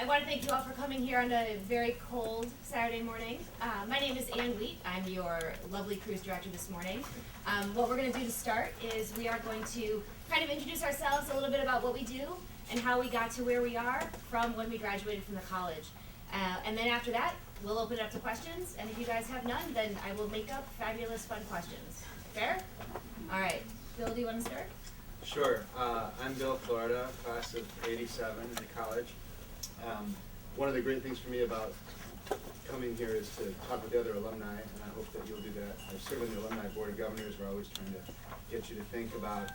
want to thank you all for coming here on a very cold Saturday morning. My name is Ann Wheat. I'm your lovely cruise director this morning. What we're going to do to start is we are going to kind of introduce ourselves, a little bit about what we do and how we got to where we are from when we graduated from the college. And then after that, we'll open it up to questions. And if you guys have none, then I will make up fabulous fun questions. Fair? All right. Bill, do you want to start? Sure. I'm Bill Florida, class of '87 in the college. One of the great things for me about coming here is to talk with the other alumni, and I hope that you'll do that. I serve on the Alumni Board of Governors. We're always trying to get you to think about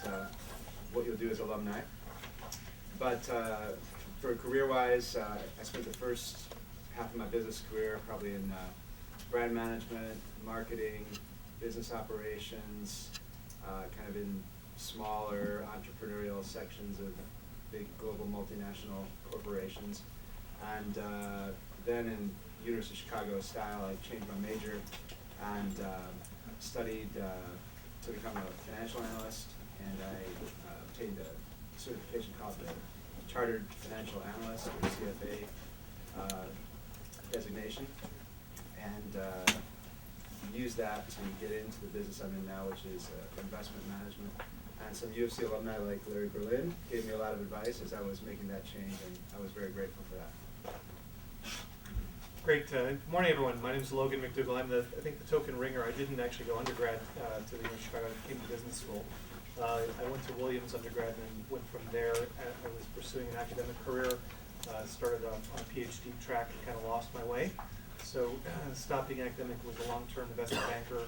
what you'll do as alumni. But for career-wise, I spent the first half of my business career probably in brand management, marketing, business operations, kind of in smaller entrepreneurial sections of big global multinational corporations. And then in University of Chicago style, I changed my major and studied to become a financial analyst, and I obtained a certification called the Chartered Financial Analyst, or CFA designation, and used that to get into the business I'm in now, which is investment management. And some UFC alumni like Larry Berlin gave me a lot of advice as I was making that change, and I was very grateful for that. Great. Good morning, everyone. My name is Logan McDougall. I'm I think the token ringer. I didn't actually go undergrad to the University of Chicago. I came to business school. I went to Williams undergrad and went from there. I was pursuing an academic career, started on a PhD track and kind of lost my way. So stopped being academic, was a long-term investment banker,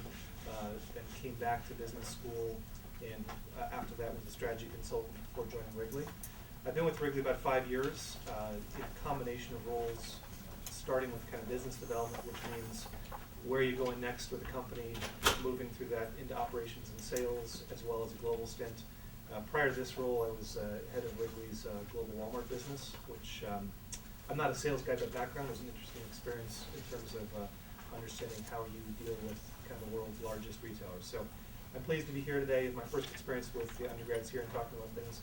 then came back to business school, and after that was a strategy consultant before joining Wrigley. I've been with Wrigley about 5 years, in a combination of roles, starting with kind of business development, which means where are you going next with the company, moving through that into operations and sales, as well as a global stint. Prior to this role, I was head of Wrigley's global Walmart business, which I'm not a sales guy, but background was an interesting experience in terms of understanding how you deal with kind of the world's largest retailers. So I'm pleased to be here today. It's my first experience with the undergrads here and talking about things.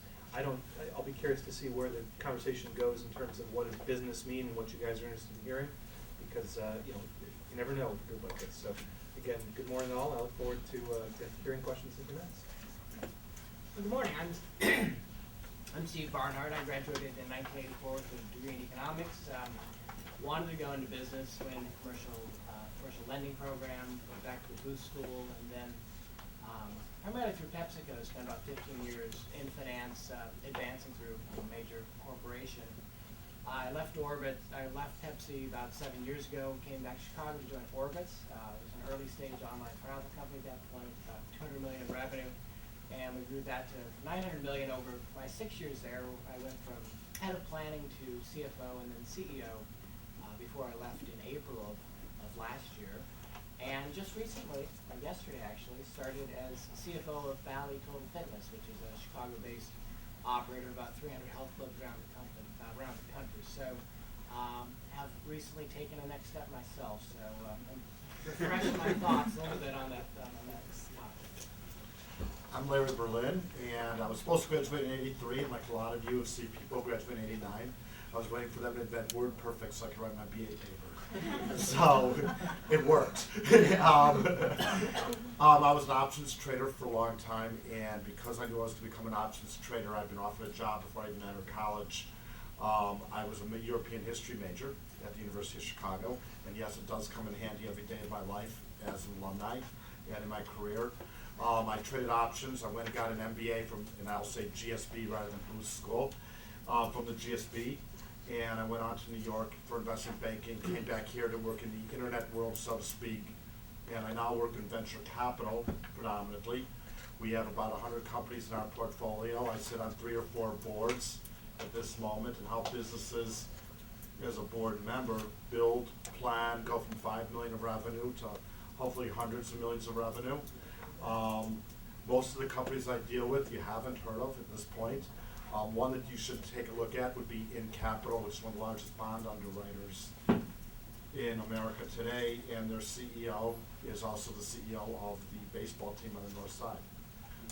I'll be curious to see where the conversation goes in terms of what does business mean and what you guys are interested in hearing, because you you never know with a group like this. So again, good morning all. I look forward to hearing questions and comments. Good morning. I'm Steve Barnhart. I graduated in 1984 with a degree in economics. Wanted to go into business, went into commercial lending program, went back to the Booth School, and then primarily through PepsiCo, spent about 15 years in finance, advancing through a major corporation. I left Pepsi about 7 years ago, came back to Chicago to join Orbitz. It was an early stage online travel company at that point, about $200 million in revenue, and we grew that to $900 million over my 6 years there. I went from head of planning to CFO and then CEO before I left in April of last year. And just recently, yesterday actually, started as CFO of Bally Total Fitness, which is a Chicago-based operator, about 300 health clubs around the country. So have recently taken a next step myself. So I'm refreshing my thoughts a little bit on that topic. I'm Larry Berlin, and I was supposed to graduate in '83, and like a lot of UFC people, graduated in '89. I was waiting for them to invent WordPerfect so I could write my BA paper. So it worked. I was an options trader for a long time, and because I knew I was to become an options trader, I'd been offered a job before I even entered college. I was a European history major at the University of Chicago, and yes, it does come in handy every day of my life as an alumni and in my career. I traded options. I went and got an MBA from, and I'll say GSB rather than Booth School, from the GSB. And I went on to New York for investment banking, came back here to work in the internet world, so to speak. And I now work in venture capital predominantly. We have about 100 companies in our portfolio. I sit on 3 or 4 boards at this moment and help businesses, as a board member, build, plan, go from 5 million of revenue to hopefully hundreds of millions of revenue. Most of the companies I deal with you haven't heard of at this point. One that you should take a look at would be In Capital, which is one of the largest bond underwriters in America today, and their CEO is also the CEO of the baseball team on the north side.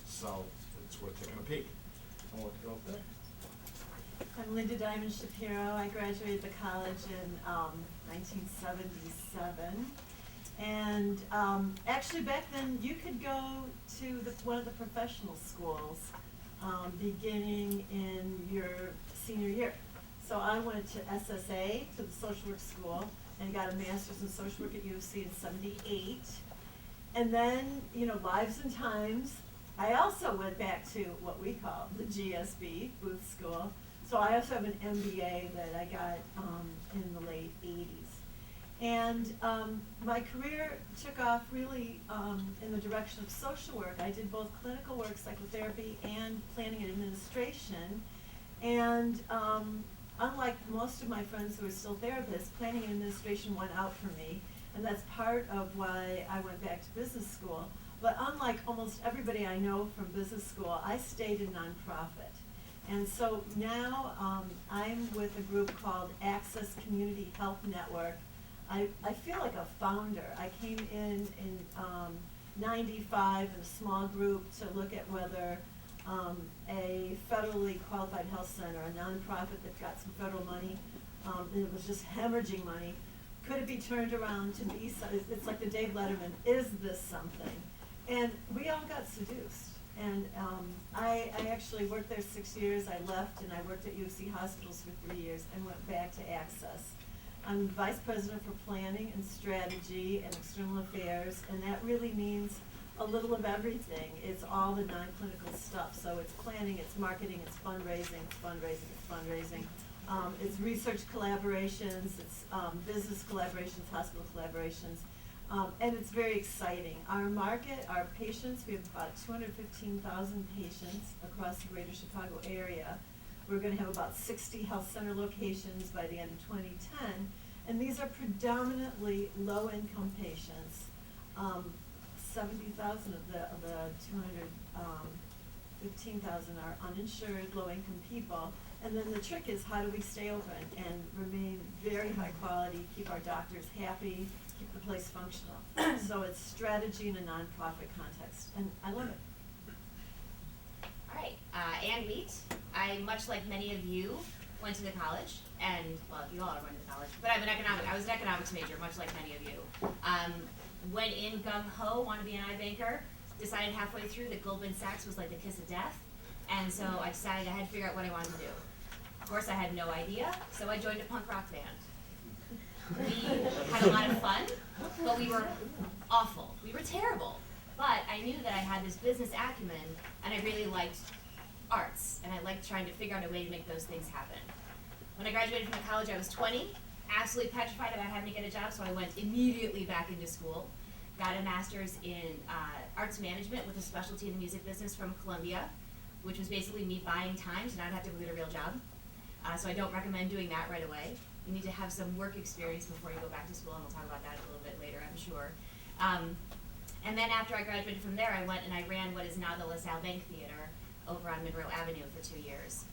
So it's worth taking a peek. I'll let you go up there. I'm Linda Diamond Shapiro. I graduated the college in 1977. And actually back then you could go to one of the professional schools beginning in your senior year. So I went to SSA, to the social work school, and got a master's in social work at U of C in '78. And then, you know, lives and times, I also went back to what we call the GSB, Booth School. So I also have an MBA that I got in the late '80s. And my career took off really in the direction of social work. I did both clinical work, psychotherapy, and planning and administration. And unlike most of my friends who are still therapists, planning and administration went out for me. And that's part of why I went back to business school. But unlike almost everybody I know from business school, I stayed in nonprofit. And so now I'm with a group called Access Community Health Network. I feel like a founder. I came in 95 in a small group to look at whether a federally qualified health center, a nonprofit that got some federal money, and it was just hemorrhaging money, could it be turned around to be, it's like the Dave Letterman, is this something? And we all got seduced. And I actually worked there 6 years. I left and I worked at UC Hospitals for 3 years and went back to Access. I'm Vice President for Planning and Strategy and External Affairs, and that really means a little of everything. It's all the non-clinical stuff. So it's planning, it's marketing, it's fundraising, it's fundraising, it's fundraising. It's research collaborations, it's business collaborations, hospital collaborations, and it's very exciting. Our market, our patients, we have about 215,000 patients across the greater Chicago area. We're going to have about 60 health center locations by the end of 2010, and these are predominantly low-income patients. 70,000 of the 215,000 are uninsured, low-income people. And then the trick is, how do we stay open and remain very high quality, keep our doctors happy, keep the place functional? So it's strategy in a nonprofit context, and I love it. All right, Ann Wheat. I, much like many of you, went to the college, and, well, you all are going to college, but I was an economics major, much like many of you. Went in gung-ho, want to be an iBanker, decided halfway through that Goldman Sachs was like the kiss of death, and so I decided I had to figure out what I wanted to do. Of course, I had no idea, so I joined a punk rock band. We had a lot of fun, but we were awful. We were terrible. But I knew that I had this business acumen, and I really liked arts, and I liked trying to figure out a way to make those things happen. When I graduated from college, I was 20, absolutely petrified about having to get a job, so I went immediately back into school. Got a master's in arts management with a specialty in the music business from Columbia, which was basically me buying time to not have to go get a real job. So I don't recommend doing that right away. You need to have some work experience before you go back to school, and we'll talk about that a little bit later, I'm sure. And then after I graduated from there, I went and I ran what is now the LaSalle Bank Theater over on Monroe Avenue for 2 years.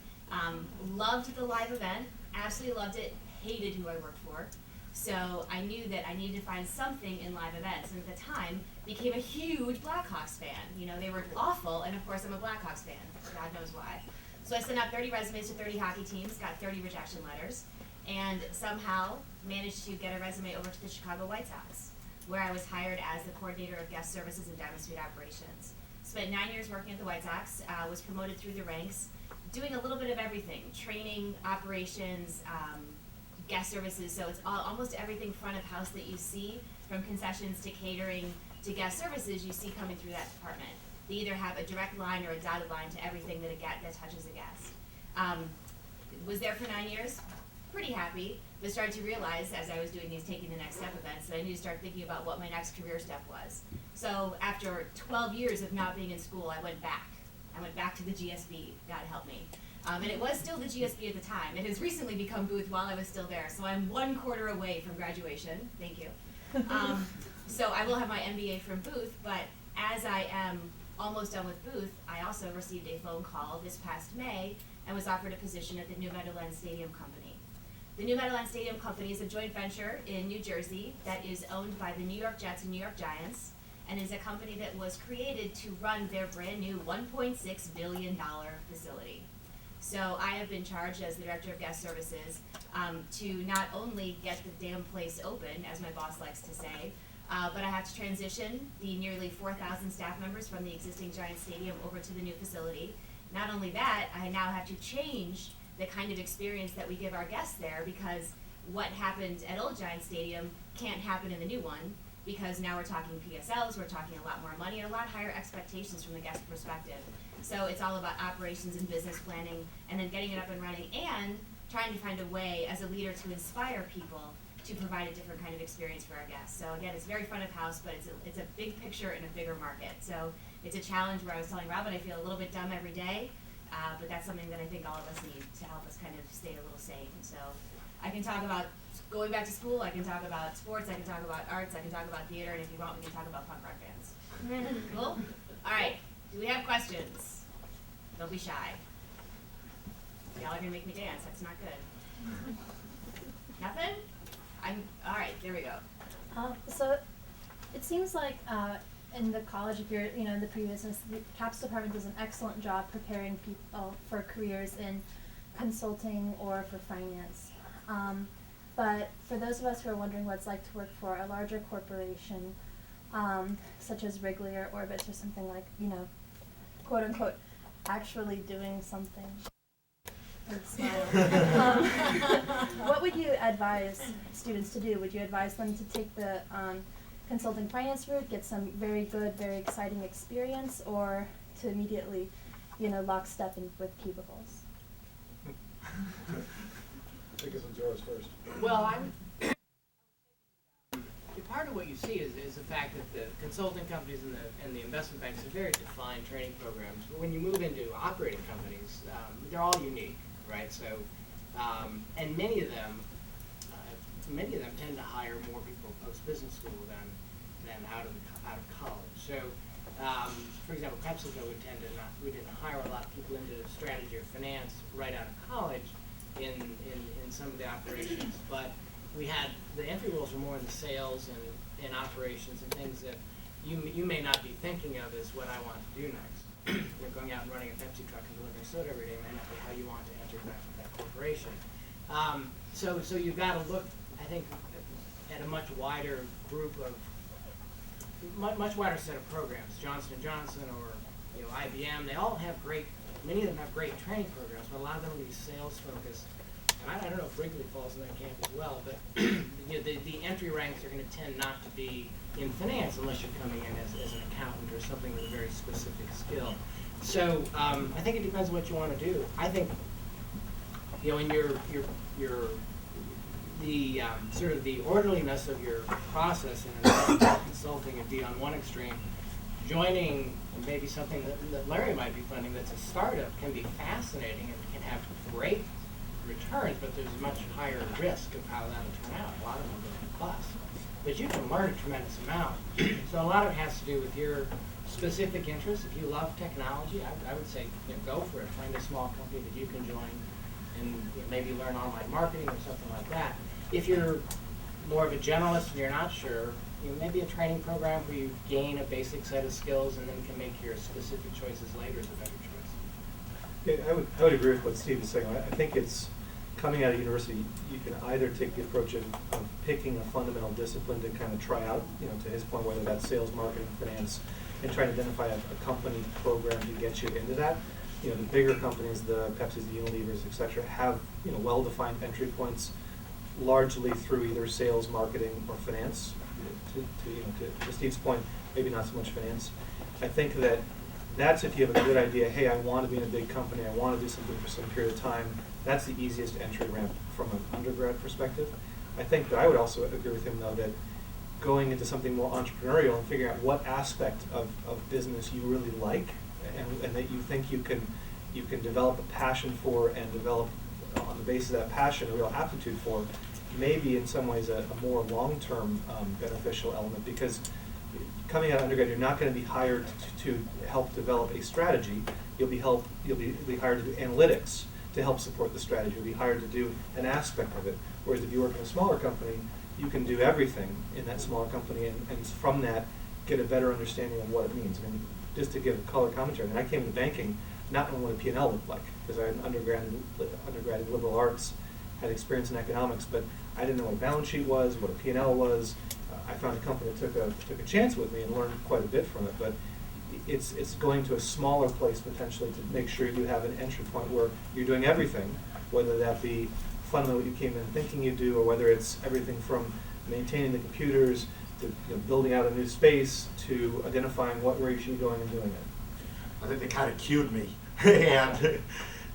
Loved the live event, absolutely loved it, hated who I worked for. So I knew that I needed to find something in live events, and at the time, became a huge Blackhawks fan. You know, they were awful, and of course I'm a Blackhawks fan, God knows why. So I sent out 30 resumes to 30 hockey teams, got 30 rejection letters, and somehow managed to get a resume over to the Chicago White Sox, where I was hired as the coordinator of guest services and Diamond Street operations. Spent 9 years working at the White Sox, was promoted through the ranks, doing a little bit of everything, training, operations, guest services, so it's almost everything front of house that you see, from concessions to catering to guest services, you see coming through that department. They either have a direct line or a dotted line to everything that touches a guest. Was there for 9 years, pretty happy, but started to realize as I was doing these Taking the Next Step events that I need to start thinking about what my next career step was. So after 12 years of not being in school, I went back. I went back to the GSB, God help me. And it was still the GSB at the time. It has recently become Booth while I was still there, so I'm 1 quarter away from graduation. Thank you. So I will have my MBA from Booth, but as I am almost done with Booth, I also received a phone call this past May and was offered a position at the New Meadowlands Stadium Company. The New Meadowlands Stadium Company is a joint venture in New Jersey that is owned by the New York Jets and New York Giants, and is a company that was created to run their brand new $1.6 billion facility. So I have been charged as the Director of Guest Services to not only get the damn place open, as my boss likes to say, but I have to transition the nearly 4,000 staff members from the existing Giant Stadium over to the new facility. Not only that, I now have to change the kind of experience that we give our guests there, because what happened at Old Giant Stadium can't happen in the new one, because now we're talking PSLs, we're talking a lot more money, and a lot higher expectations from the guest perspective. So it's all about operations and business planning, and then getting it up and running, and trying to find a way as a leader to inspire people to provide a different kind of experience for our guests. So again, it's very front of house, but it's a big picture in a bigger market. So it's a challenge where I was telling Robin I feel a little bit dumb every day, but that's something that I think all of us need to help us kind of stay a little sane. So I can talk about going back to school, I can talk about sports, I can talk about arts, I can talk about theater, and if you want, we can talk about punk rock bands. Cool? All right, do we have questions? Don't be shy. Y'all are gonna make me dance, that's not good. Nothing? All right, there we go. So it seems like in the college, if you're in the pre-business, the CAPS department does an excellent job preparing people for careers in consulting or for finance. But for those of us who are wondering what it's like to work for a larger corporation, such as Wrigley or Orbitz or something like, quote unquote, actually doing something. What would you advise students to do? Would you advise them to take the consulting finance route, get some very good, very exciting experience, or to immediately, lockstep with cubicles? I guess it's yours first. Well, part of what you see is the fact that the consulting companies and the investment banks have very defined training programs. But when you move into operating companies, they're all unique, right? So, and many of them tend to hire more people post business school than out of college. So, for example, PepsiCo we didn't hire a lot of people into strategy or finance right out of college in some of the operations, but we had the entry roles were more in the sales and operations and things that you may not be thinking of as what I want to do next. You're going out and running a Pepsi truck and delivering soda every day may not be how you want to enter that corporation. So you've got to look, I think, at a much wider group of much wider set of programs. Johnson & Johnson or IBM, they all have many of them have great training programs, but a lot of them are these sales focused. And I don't know if Wrigley falls in that camp as well, but the entry ranks are going to tend not to be in finance unless you're coming in as an accountant or something with a very specific skill. So I think it depends what you want to do. I think in the sort of the orderliness of your process and consulting would be on one extreme. Joining maybe something that Larry might be funding that's a startup can be fascinating and can have great returns, but there's much higher risk of how that'll turn out. A lot of them will bust. But you can learn a tremendous amount. So a lot of it has to do with your specific interests. If you love technology, I would say go for it. Find a small company that you can join and maybe learn online marketing or something like that. If you're more of a generalist and you're not sure, maybe a training program where you gain a basic set of skills and then can make your specific choices later is a better choice. Yeah, I would agree with what Steve is saying. I think it's coming out of university, you can either take the approach of picking a fundamental discipline to kind of try out, to his point, whether that's sales, marketing, finance, and try to identify a company program to get you into that. The bigger companies, the Pepsis, the Unilevers, et cetera, have well-defined entry points, largely through either sales, marketing, or finance. To Steve's point, maybe not so much finance. I think that's if you have a good idea, hey, I want to be in a big company, I want to do something for some period of time, that's the easiest entry ramp from an undergrad perspective. I think that I would also agree with him, though, that going into something more entrepreneurial and figuring out what aspect of business you really like and that you think you can develop a passion for and develop on the basis of that passion a real aptitude for, maybe in some ways a more long-term beneficial element, because coming out of undergrad, you're not going to be hired to help develop a strategy. You'll be hired to do analytics to help support the strategy. You'll be hired to do an aspect of it. Whereas if you work in a smaller company, you can do everything in that smaller company, and from that get a better understanding of what it means. I mean, just to give color commentary, when I came into banking, not knowing what a P&L looked like, because I had undergrad in liberal arts, had experience in economics, but I didn't know what a balance sheet was, what a P&L was. I found a company that took a chance with me and learned quite a bit from it, but it's going to a smaller place potentially to make sure you have an entry point where you're doing everything, whether that be fundamentally what you came in thinking you do, or whether it's everything from maintaining the computers to building out a new space to identifying where you should be going and doing it. I think they kind of cued me. And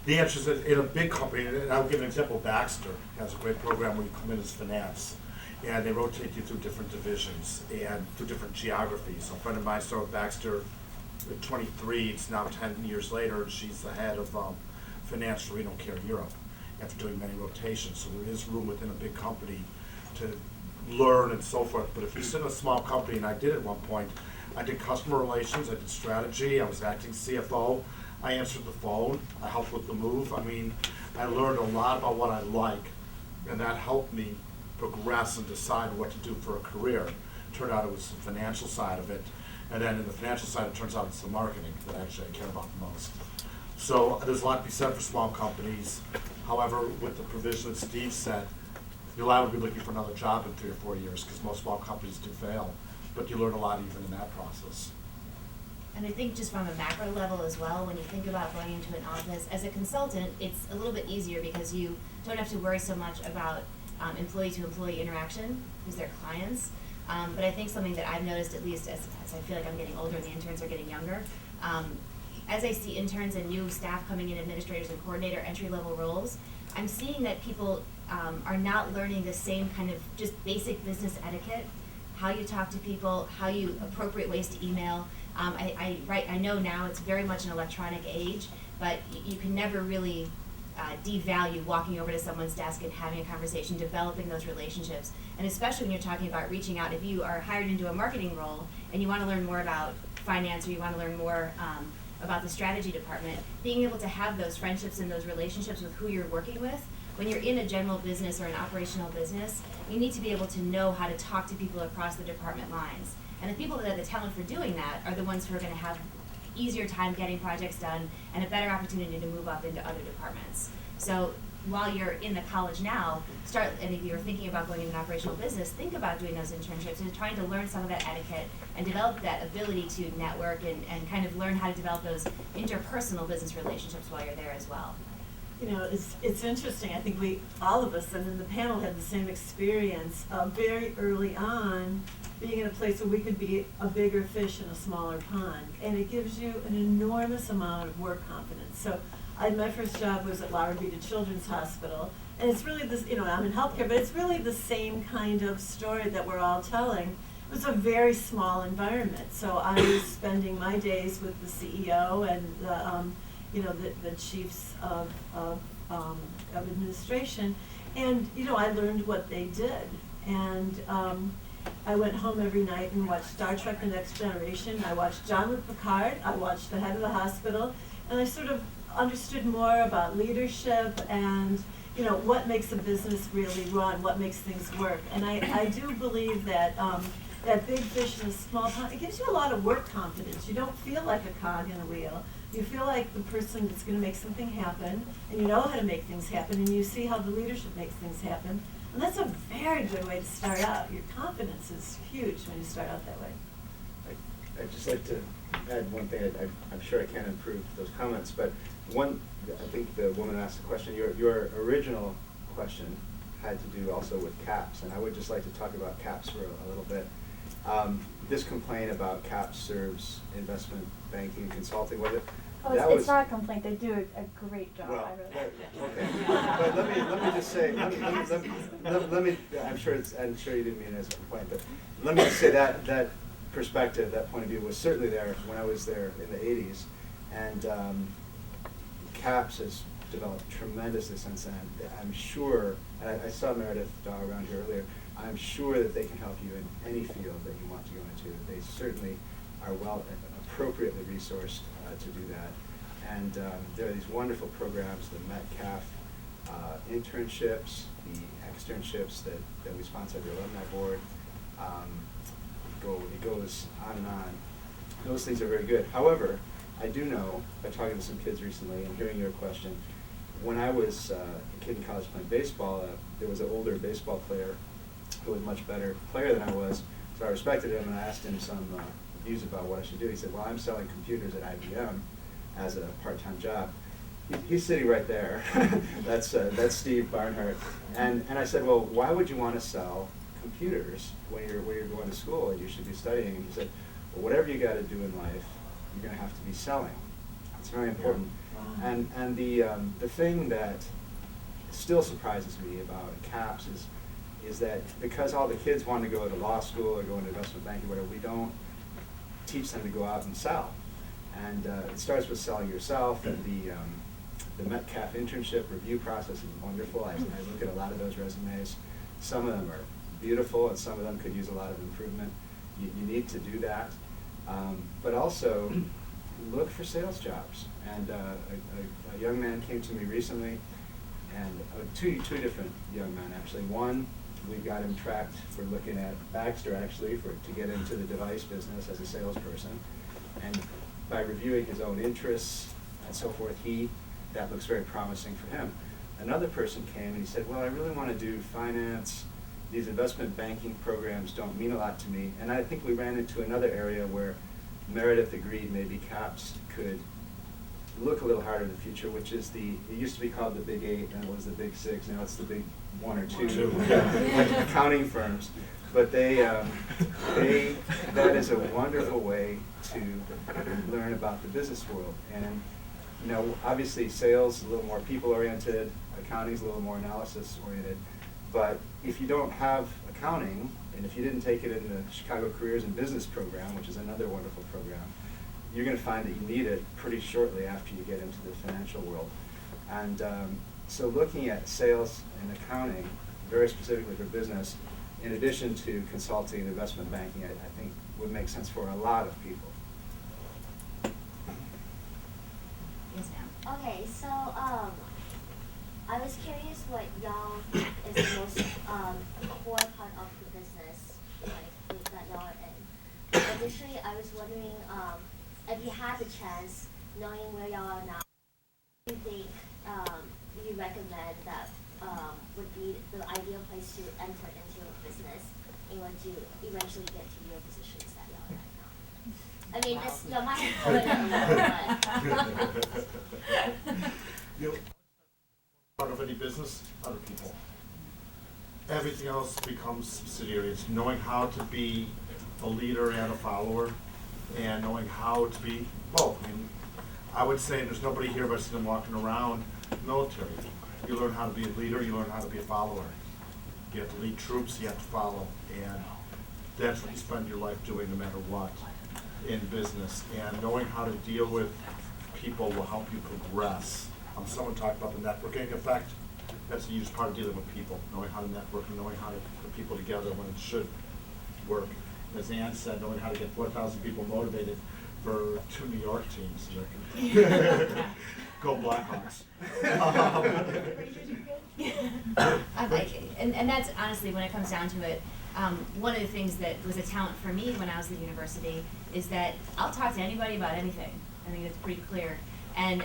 the answer is that in a big company, and I'll give an example, Baxter has a great program where you come in as finance, and they rotate you through different divisions and through different geographies. A friend of mine started with Baxter at 23, it's now 10 years later, and she's the head of finance for renal care Europe after doing many rotations. So there is room within a big company to learn and so forth. But if you sit in a small company, and I did at one point, I did customer relations, I did strategy, I was acting CFO, I answered the phone, I helped with the move. I mean, I learned a lot about what I like, and that helped me progress and decide what to do for a career. Turned out it was the financial side of it, and then in the financial side, it turns out it's the marketing that actually I care about the most. So there's a lot to be said for small companies. However, with the provision that Steve said, you'll likely be looking for another job in 3 or 4 years, because most small companies do fail, but you learn a lot even in that process. And I think just from a macro level as well, when you think about going into an office, as a consultant, it's a little bit easier because you don't have to worry so much about employee-to-employee interaction, because they're clients. But I think something that I've noticed, at least as I feel like I'm getting older and the interns are getting younger, as I see interns and new staff coming in, administrators and coordinator entry-level roles, I'm seeing that people are not learning the same kind of just basic business etiquette, how you talk to people, how you appropriate ways to email. I know now it's very much an electronic age, but you can never really devalue walking over to someone's desk and having a conversation, developing those relationships. And especially when you're talking about reaching out, if you are hired into a marketing role and you want to learn more about finance, or you want to learn more about the strategy department, being able to have those friendships and those relationships with who you're working with. When you're in a general business or an operational business, you need to be able to know how to talk to people across the department lines. And the people that have the talent for doing that are the ones who are going to have easier time getting projects done and a better opportunity to move up into other departments. So while you're in the college now, and if you're thinking about going into an operational business, think about doing those internships and trying to learn some of that etiquette and develop that ability to network and kind of learn how to develop those interpersonal business relationships while you're there as well. You know, it's interesting. I think all of us and in the panel had the same experience very early on, being in a place where we could be a bigger fish in a smaller pond. And it gives you an enormous amount of work confidence. So my first job was at Laura Beata Children's Hospital. And it's really this, I'm in healthcare, but it's really the same kind of story that we're all telling. It was a very small environment. So I was spending my days with the CEO and the chiefs of administration, and I learned what they did, and I went home every night and watched Star Trek: The Next Generation. I watched Jean-Luc Picard. I watched the head of the hospital, and I sort of understood more about leadership and what makes a business really run, what makes things work. And I do believe that that big fish in a small pond, it gives you a lot of work confidence. You don't feel like a cog in a wheel. You feel like the person that's going to make something happen, and you know how to make things happen, and you see how the leadership makes things happen. And that's a very good way to start out. Your confidence is huge when you start out that way. I'd just like to add one thing. I'm sure I can improve those comments, but I think the woman asked the question, your original question had to do also with CAPS, and I would just like to talk about CAPS for a little bit. This complaint about CAPS serves investment banking, consulting, It's not a complaint. They do a great job. Well, I really okay. But let me just say, let me. I'm sure you didn't mean it as a complaint, but let me just say that perspective, that point of view was certainly there when I was there in the '80s, and CAPS has developed tremendously since then. I'm sure, and I saw Meredith Daw around here earlier. I'm sure that they can help you in any field that you want to go into. They certainly are appropriately resourced to do that. And there are these wonderful programs, the Metcalf internships, the externships that we sponsor at the Alumni Board. It goes on and on. Those things are very good. However, I do know, by talking to some kids recently and hearing your question, when I was a kid in college playing baseball, there was an older baseball player who was a much better player than I was, so I respected him and I asked him some views about what I should do. He said, well, I'm selling computers at IBM as a part-time job. He's sitting right there. That's Steve Barnhart. And I said, well, why would you want to sell computers when you're going to school and you should be studying? And he said, well, whatever you got to do in life, you're going to have to be selling. It's very important. And the thing that still surprises me about CAPS is that because all the kids want to go to law school or go into investment banking, whatever, we don't teach them to go out and sell. And it starts with selling yourself, and the Metcalf internship review process is wonderful. I look at a lot of those resumes. Some of them are beautiful, and some of them could use a lot of improvement. You need to do that. But also, look for sales jobs. And a young man came to me recently, and two different young men, actually. One, we got him tracked for looking at Baxter, actually, to get into the device business as a salesperson. And by reviewing his own interests and so forth, that looks very promising for him. Another person came and he said, well, I really want to do finance. These investment banking programs don't mean a lot to me. And I think we ran into another area where Meredith agreed maybe CAPS could look a little harder in the future, which is it used to be called the Big 8, and it was the Big 6, now it's the Big 1 or 2 accounting firms. But that is a wonderful way to learn about the business world. And obviously sales is a little more people-oriented, accounting is a little more analysis-oriented. But if you don't have accounting, and if you didn't take it in the Chicago Careers in Business program, which is another wonderful program, you're going to find that you need it pretty shortly after you get into the financial world. And so looking at sales and accounting, very specifically for business, in addition to consulting and investment banking, I think would make sense for a lot of people. Yes, ma'am. Okay, so I was curious what y'all think is the most core part of the business that y'all are in. Additionally, I was wondering if you had the chance, knowing where y'all are now, do you think you recommend that would be the ideal place to enter into a business in order to eventually get to your positions that y'all are at now? I mean, this, y'all might have covered it a little, but. Part of any business, other people. Everything else becomes subsidiary. It's knowing how to be a leader and a follower, and knowing how to be both. And I would say there's nobody here but sitting walking around military. You learn how to be a leader, you learn how to be a follower. You have to lead troops, you have to follow, and that's what you spend your life doing no matter what in business. And knowing how to deal with people will help you progress. Someone talked about the networking effect. That's a huge part of dealing with people, knowing how to network and knowing how to put people together when it should work. As Ann said, knowing how to get 4,000 people motivated for 2 New York teams. Go Blackhawks. And that's honestly, when it comes down to it, one of the things that was a talent for me when I was at university is that I'll talk to anybody about anything. I think that's pretty clear. And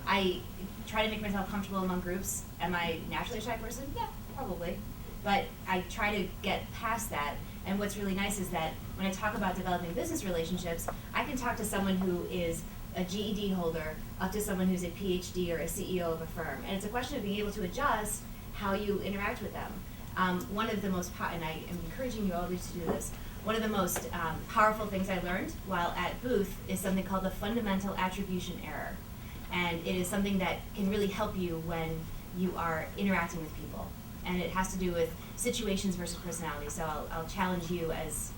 I try to make myself comfortable among groups. Am I naturally a shy person? Yeah, probably. But I try to get past that. And what's really nice is that when I talk about developing business relationships, I can talk to someone who is a GED holder up to someone who's a PhD or a CEO of a firm. And it's a question of being able to adjust how you interact with them. One of the most, and I am encouraging you all to do this, one of the most powerful things I learned while at Booth is something called the fundamental attribution error. And it is something that can really help you when you are interacting with people. And it has to do with situations versus personality. So I'll challenge you as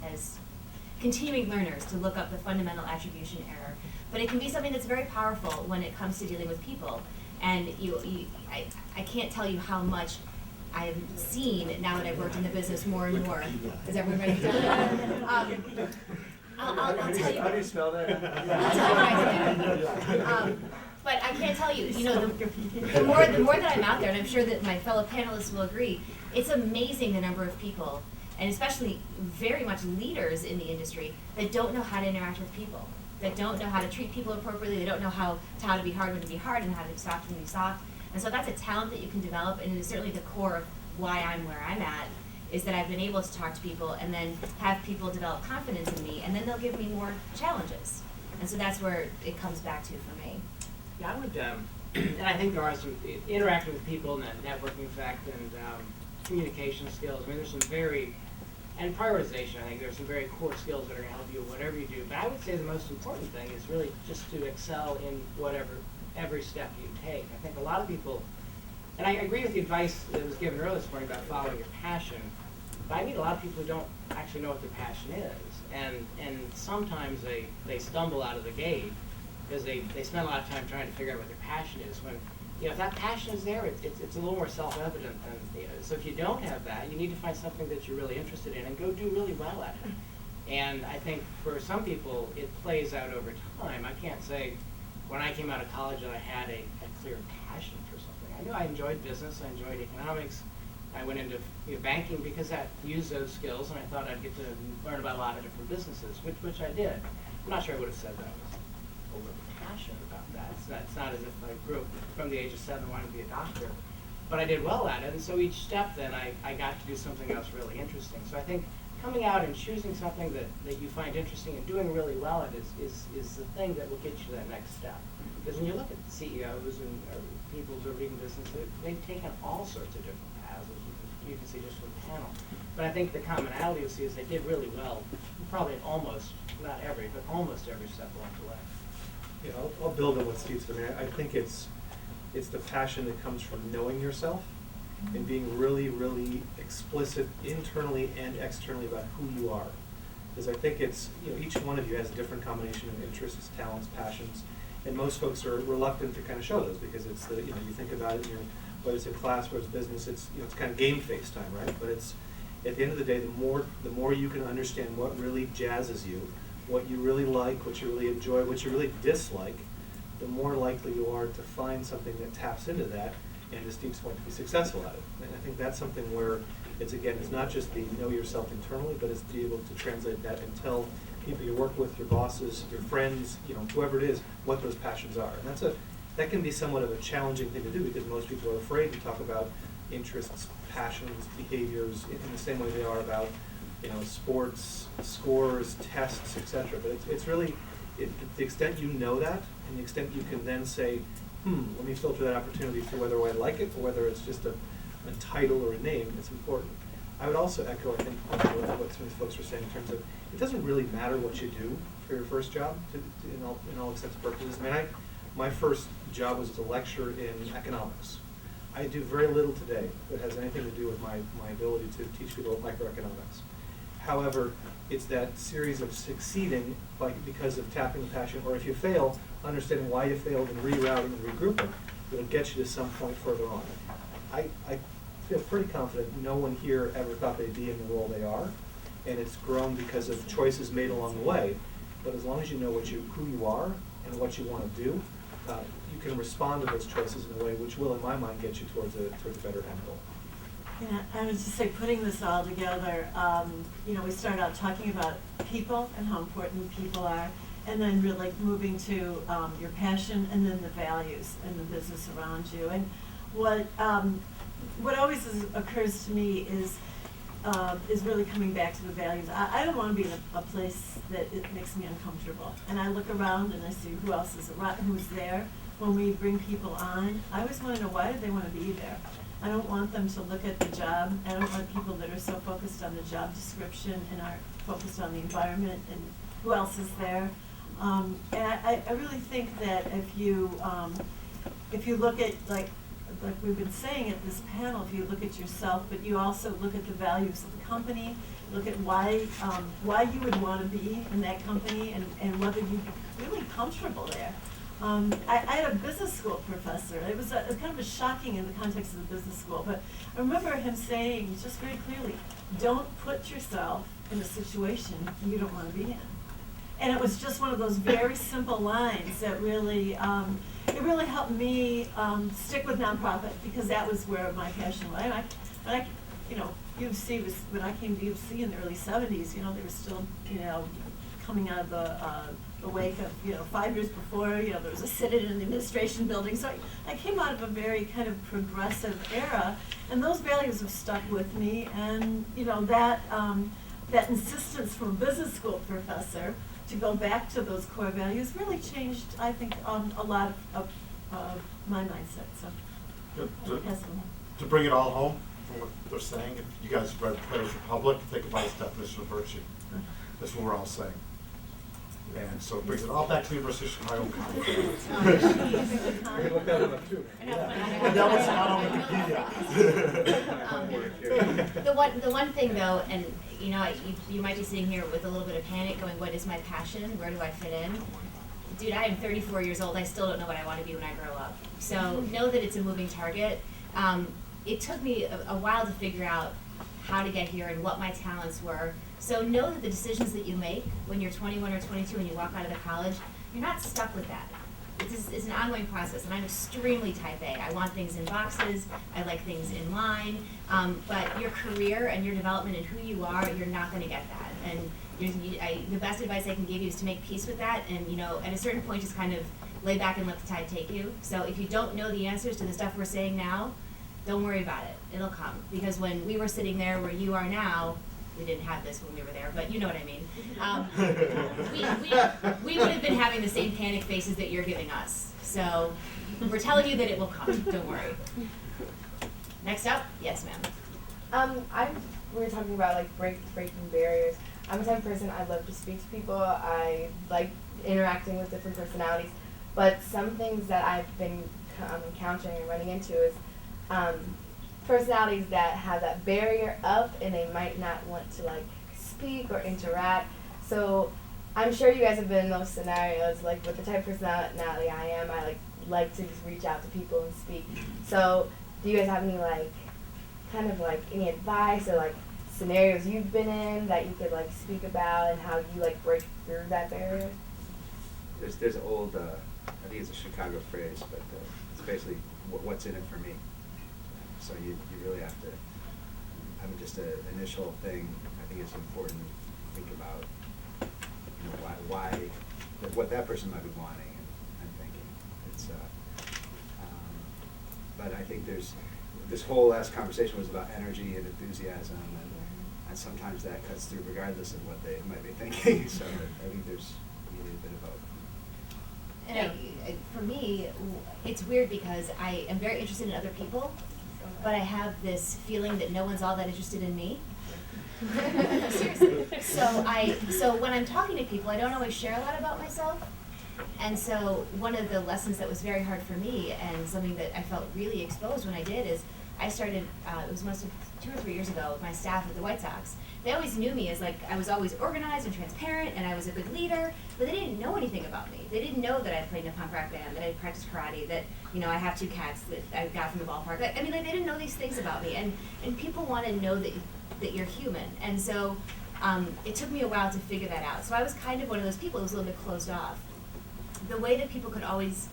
continuing learners to look up the fundamental attribution error. But it can be something that's very powerful when it comes to dealing with people. And I can't tell you how much I have seen now that I've worked in the business more and more. Is everyone ready to I'll tell you. How do you spell that? I'll tell you. But I can't tell you, the more that I'm out there, and I'm sure that my fellow panelists will agree, it's amazing the number of people, and especially very much leaders in the industry, that don't know how to interact with people. that don't know how to treat people appropriately, they don't know how to be hard when to be hard and how to be soft when to be soft. And so that's a talent that you can develop, and it is certainly the core of why I'm where I'm at, is that I've been able to talk to people and then have people develop confidence in me, and then they'll give me more challenges. And so that's where it comes back to for me. Yeah, I would, and I think there are some interacting with people and that networking effect and communication skills. I mean, there's some and prioritization, I think there's some very core skills that are going to help you whatever you do. But I would say the most important thing is really just to excel in every step you take. I think a lot of people, and I agree with the advice that was given earlier this morning about following your passion, but I meet a lot of people who don't actually know what their passion is. And sometimes they stumble out of the gate because they spend a lot of time trying to figure out what their passion is. When, you know, if that passion is there, it's a little more self-evident. And, you know, so if you don't have that, you need to find something that you're really interested in and go do really well at it. And I think for some people, it plays out over time. I can't say when I came out of college that I had a clear passion for something. I knew I enjoyed business, I enjoyed economics. I went into banking because I used those skills, and I thought I'd get to learn about a lot of different businesses, which I did. I'm not sure I would have said that I was overly passionate about that. It's not as if I grew up from the age of 7 wanting to be a doctor. But I did well at it, and so each step then I got to do something else really interesting. So I think coming out and choosing something that you find interesting and doing really well at is the thing that will get you to that next step. Because when you look at CEOs and people who are leading businesses, they've taken all sorts of different paths, as you can see just from the panel. But I think the commonality you'll see is they did really well, probably almost, not every, but almost every step along the way. Yeah, I'll build on what Steve said. I mean, I think it's the passion that comes from knowing yourself and being really, really explicit internally and externally about who you are. Because I think it's, you know, each one of you has a different combination of interests, talents, passions, and most folks are reluctant to kind of show those because it's the, you know, you think about it, whether it's in class, whether it's business, it's, you know, it's kind of game face time, right? But it's, at the end of the day, the more you can understand what really jazzes you, what you really like, what you really enjoy, what you really dislike, the more likely you are to find something that taps into that and, to Steve's point, to be successful at it. And I think that's something where it's not just the know yourself internally, but it's to be able to translate that and tell people you work with, your bosses, your friends, you know, whoever it is, what those passions are. And that can be somewhat of a challenging thing to do because most people are afraid to talk about interests, passions, behaviors in the same way they are about, you know, sports, scores, tests, etc. But it's really, to the extent you know that, and the extent you can then say, let me filter that opportunity for whether I like it or whether it's just a title or a name, it's important. I would also echo, I think, what some of these folks were saying in terms of, it doesn't really matter what you do for your first job in all intents and purposes. I mean, my first job was as a lecturer in economics. I do very little today that has anything to do with my ability to teach people microeconomics. However, it's that series of succeeding because of tapping the passion, or if you fail, understanding why you failed and rerouting and regrouping, that'll get you to some point further on. I feel pretty confident no one here ever thought they'd be in the role they are, and it's grown because of choices made along the way. But as long as you know who you are and what you want to do, you can respond to those choices in a way which will, in my mind, get you towards a better end goal. Yeah, I would just say, putting this all together, you know, we started out talking about people and how important people are, and then really moving to your passion and then the values and the business around you. And what always occurs to me is really coming back to the values. I don't want to be in a place that it makes me uncomfortable. And I look around and I see who else is around, who's there. When we bring people on, I always want to know, why do they want to be there? I don't want them to look at the job. I don't want people that are so focused on the job description and aren't focused on the environment and who else is there. And I really think that if you look at, like we've been saying at this panel, if you look at yourself, but you also look at the values of the company, look at why you would want to be in that company, and whether you'd be really comfortable there. I had a business school professor. It was kind of shocking in the context of the business school, but I remember him saying just very clearly, don't put yourself in a situation you don't want to be in. And it was just one of those very simple lines that really, it really helped me stick with nonprofit, because that was where my passion lay. And you know, UC was, when I came to UC in the early 70s, you know, there was still, you know, coming out of the wake of, 5 years before, there was a sit-in in the administration building. So I came out of a very kind of progressive era, and those values have stuck with me. And, that insistence from a business school professor to go back to those core values really changed, I think, a lot of my mindset. So To bring it all home from what they're saying, if you guys have read Plato's Republic, think about its definition of virtue. That's what we're all saying. And so it brings it all back to the University of Chicago College. You can look that one up too. And that was not on Wikipedia. The one thing though, and you might be sitting here with a little bit of panic going, what is my passion? Where do I fit in? Dude, I am 34 years old. I still don't know what I want to be when I grow up. So know that it's a moving target. It took me a while to figure out how to get here and what my talents were. So know that the decisions that you make when you're 21 or 22 and you walk out of the college, you're not stuck with that. It's an ongoing process, and I'm extremely type A. I want things in boxes. I like things in line. But your career and your development and who you are, you're not going to get that. And the best advice I can give you is to make peace with that, and at a certain point, just kind of lay back and let the tide take you. So if you don't know the answers to the stuff we're saying now, don't worry about it. It'll come. Because when we were sitting there where you are now, we didn't have this when we were there, but you know what I mean. We would have been having the same panic faces that you're giving us. So we're telling you that it will come. Don't worry. Next up, yes, ma'am. We were talking about like breaking barriers. I'm the type of person, I love to speak to people. I like interacting with different personalities. But some things that I've been encountering and running into is personalities that have that barrier up and they might not want to like speak or interact. So I'm sure you guys have been in those scenarios, like with the type of personality I am, I like to just reach out to people and speak. So do you guys have any kind of any advice or scenarios you've been in that you could speak about and how you break through that barrier? There's an old, I think it's a Chicago phrase, but it's basically what's in it for me. So you really have to, just an initial thing, I think it's important to think about, why what that person might be wanting and thinking. It's, but I think this whole last conversation was about energy and enthusiasm, and sometimes that cuts through regardless of what they might be thinking. So I think there's really a bit of both. And for me, it's weird because I am very interested in other people, but I have this feeling that no one's all that interested in me. Seriously. So when I'm talking to people, I don't always share a lot about myself. And so one of the lessons that was very hard for me, and something that I felt really exposed when I did, is I started, it was must have 2 or 3 years ago, with my staff at the White Sox. They always knew me as I was always organized and transparent, and I was a good leader, but they didn't know anything about me. They didn't know that I played in a punk rock band, that I practiced karate, that I have 2 cats that I got from the ballpark. They didn't know these things about me, and people want to know that you're human. And so it took me a while to figure that out. So I was kind of one of those people who was a little bit closed off. The way that people could always,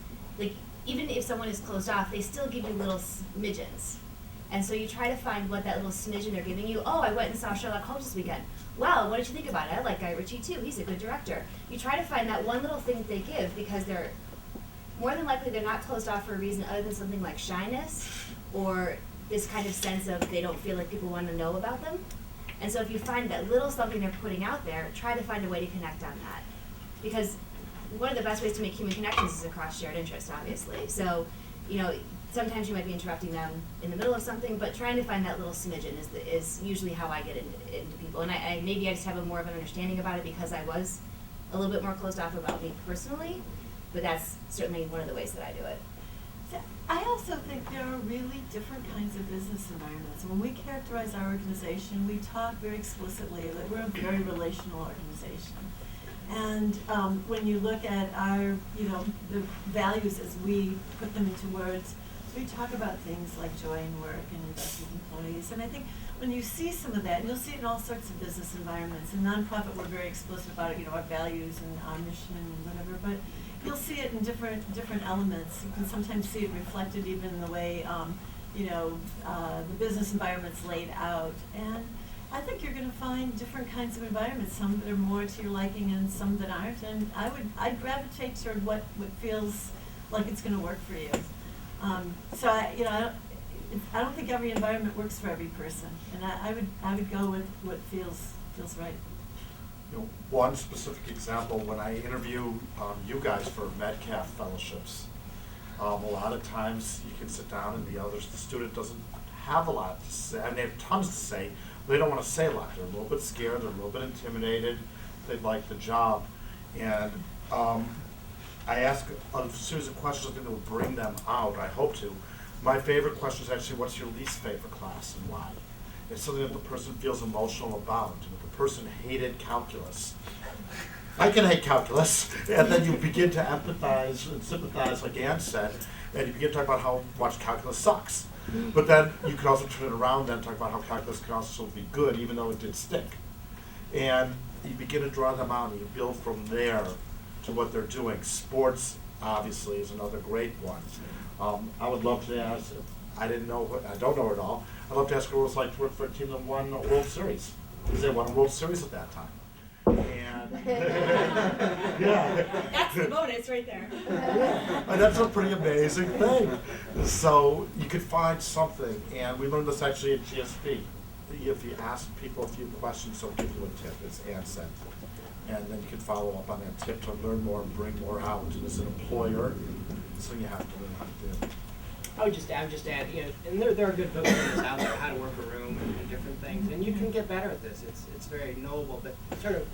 even if someone is closed off, they still give you little smidgens. And so you try to find what that little smidgen they're giving you. Oh, I went and saw Sherlock Holmes this weekend. Well, what did you think about it? I like Guy Ritchie too. He's a good director. You try to find that one little thing that they give, because they're more than likely they're not closed off for a reason other than something like shyness or this kind of sense of they don't feel like people want to know about them. And so if you find that little something they're putting out there, try to find a way to connect on that. Because one of the best ways to make human connections is across shared interests, obviously. So, sometimes you might be interrupting them in the middle of something, but trying to find that little smidgen is usually how I get into people. And maybe I just have more of an understanding about it because I was a little bit more closed off about me personally, but that's certainly one of the ways that I do it. I also think there are really different kinds of business environments. When we characterize our organization, we talk very explicitly that we're a very relational organization. And when you look at our, the values as we put them into words, we talk about things like joy in work and investment in employees. And I think when you see some of that, and you'll see it in all sorts of business environments. In nonprofit, we're very explicit about it, our values and our mission and whatever. But you'll see it in different elements. You can sometimes see it reflected even in the way, the business environment's laid out. And I think you're gonna find different kinds of environments, some that are more to your liking and some that aren't, and I'd gravitate toward what feels like it's gonna work for you. So I don't think every environment works for every person, and I would go with what feels right. You know, one specific example, when I interview you guys for MedCalf fellowships, a lot of times you can sit down and the student doesn't have a lot to say. I mean, they have tons to say, but they don't want to say a lot. They're a little bit scared, they're a little bit intimidated, they like the job. And I ask a series of questions that will bring them out, I hope to. My favorite question is actually, what's your least favorite class and why? It's something that the person feels emotional about. And if the person hated calculus, I can hate calculus, and then you begin to empathize and sympathize, like Ann said, and you begin to talk about how much calculus sucks. But then you can also turn it around and talk about how calculus can also be good, even though it did stink. And you begin to draw them out, and you build from there to what they're doing. Sports, obviously, is another great one. I would love to ask, I don't know it all, I'd love to ask what it was like to work for a team that won a World Series, because they won a World Series at that time. And yeah. That's the bonus right there. And that's a pretty amazing thing. So you could find something, and we learned this actually at GSP. If you ask people a few questions, they'll give you a tip, as Ann said. And then you can follow up on that tip to learn more and bring more out. And as an employer, so you have to learn how to do. I would just add, you know, and there are good books out there, how to work a room and different things, and you can get better at this. It's very knowable, but sort of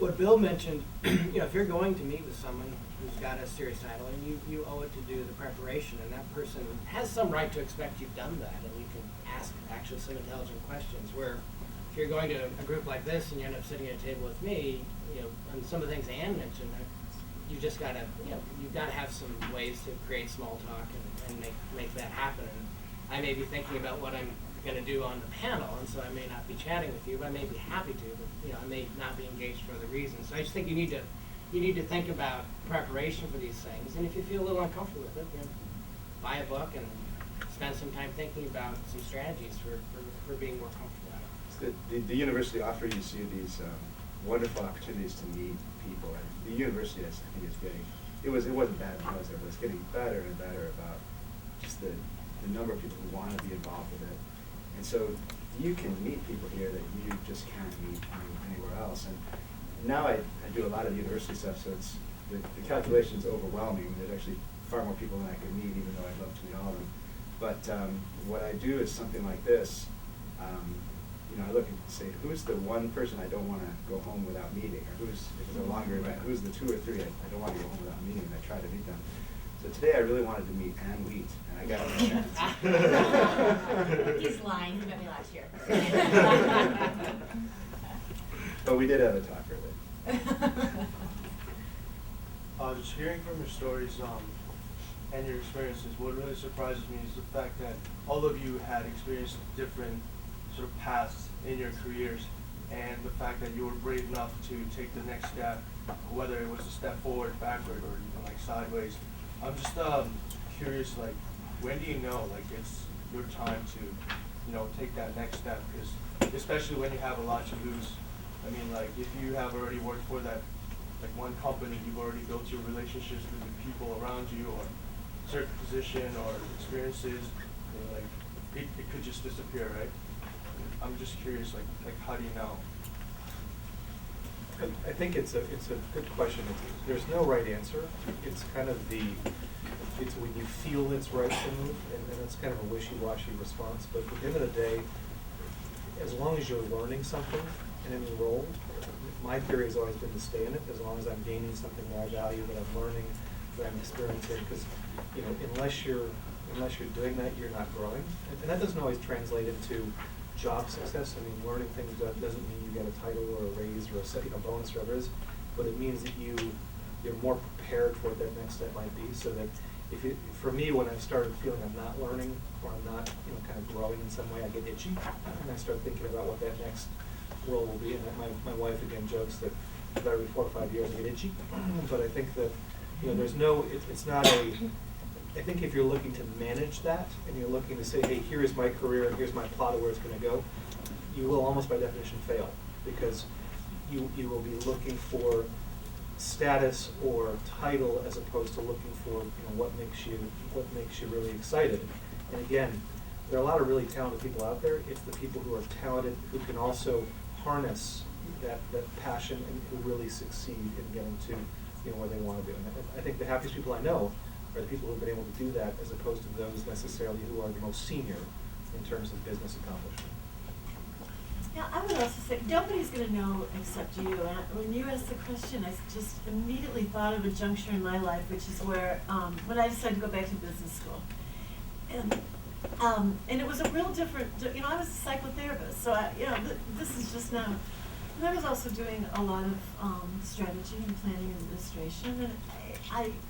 what Bill mentioned, you know, if you're going to meet with someone who's got a serious title, and you owe it to do the preparation, and that person has some right to expect you've done that, and you can ask actually some intelligent questions. Where if you're going to a group like this and you end up sitting at a table with me, you know, and some of the things Ann mentioned, you just gotta, you know, you've got to have some ways to create small talk and make that happen. And I may be thinking about what I'm going to do on the panel, and so I may not be chatting with you, but I may be happy to. But you know, I may not be engaged for other reasons. So I just think you need to think about preparation for these things. And if you feel a little uncomfortable with it, you know, buy a book and spend some time thinking about some strategies for being more comfortable at it. The university offers you these wonderful opportunities to meet people. And the university, I think, is getting, it wasn't bad when I was there, but it's getting better and better about just the number of people who want to be involved with it. And so you can meet people here that you just can't meet anywhere else. And now I do a lot of university stuff, so it's the calculation is overwhelming. There's actually far more people than I could meet, even though I'd love to meet all of them. But what I do is something like this. You know, I look and say, who's the one person I don't want to go home without meeting? Or who's, if it's a longer event, who's the 2 or 3 I don't want to go home without meeting? And I try to meet them. So today I really wanted to meet Ann Wheat, and I got a chance. He's lying. He met me last year. But we did have a talk earlier. Just hearing from your stories and your experiences, what really surprises me is the fact that all of you had experienced different sort of paths in your careers, and the fact that you were brave enough to take the next step, whether it was a step forward, backward, or even like sideways. I'm just curious, like, when do you know, like, it's your time to, you know, take that next step? Because especially when you have a lot to lose. I mean, like, if you have already worked for that, like, one company, you've already built your relationships with the people around you, or certain position or experiences, you know, like, it could just disappear, right? I'm just curious, like how do you know? I think it's a good question. There's no right answer. It's kind of it's when you feel it's right to move, and it's kind of a wishy-washy response. But at the end of the day, as long as you're learning something in any role, my theory has always been to stay in it, as long as I'm gaining something that I value, that I'm learning, that I'm experiencing. Because you know, unless you're doing that, you're not growing, and that doesn't always translate into job success. I mean, learning things doesn't mean you get a title or a raise or a bonus or whatever it is, but it means that you're more prepared for what that next step might be. So that for me, when I started feeling I'm not learning or I'm not, you know, kind of growing in some way, I get itchy, and I start thinking about what that next role will be. And my wife again jokes that every 4 or 5 years I get itchy, but I think that, you know, it's not a. I think if you're looking to manage that and you're looking to say, hey, here's my career and here's my plot of where it's going to go, you will almost by definition fail, because you will be looking for status or title as opposed to looking for what makes you really excited. And again, there are a lot of really talented people out there. It's the people who are talented who can also harness that passion and who really succeed in getting to where they want to do. And I think the happiest people I know are the people who've been able to do that, as opposed to those necessarily who are the most senior in terms of business accomplishment. Yeah, I would also say nobody's going to know except you. And when you asked the question, I just immediately thought of a juncture in my life, which is where when I decided to go back to business school, and it was a real different. I was a psychotherapist, so this is just now. And I was also doing a lot of strategy and planning and administration, and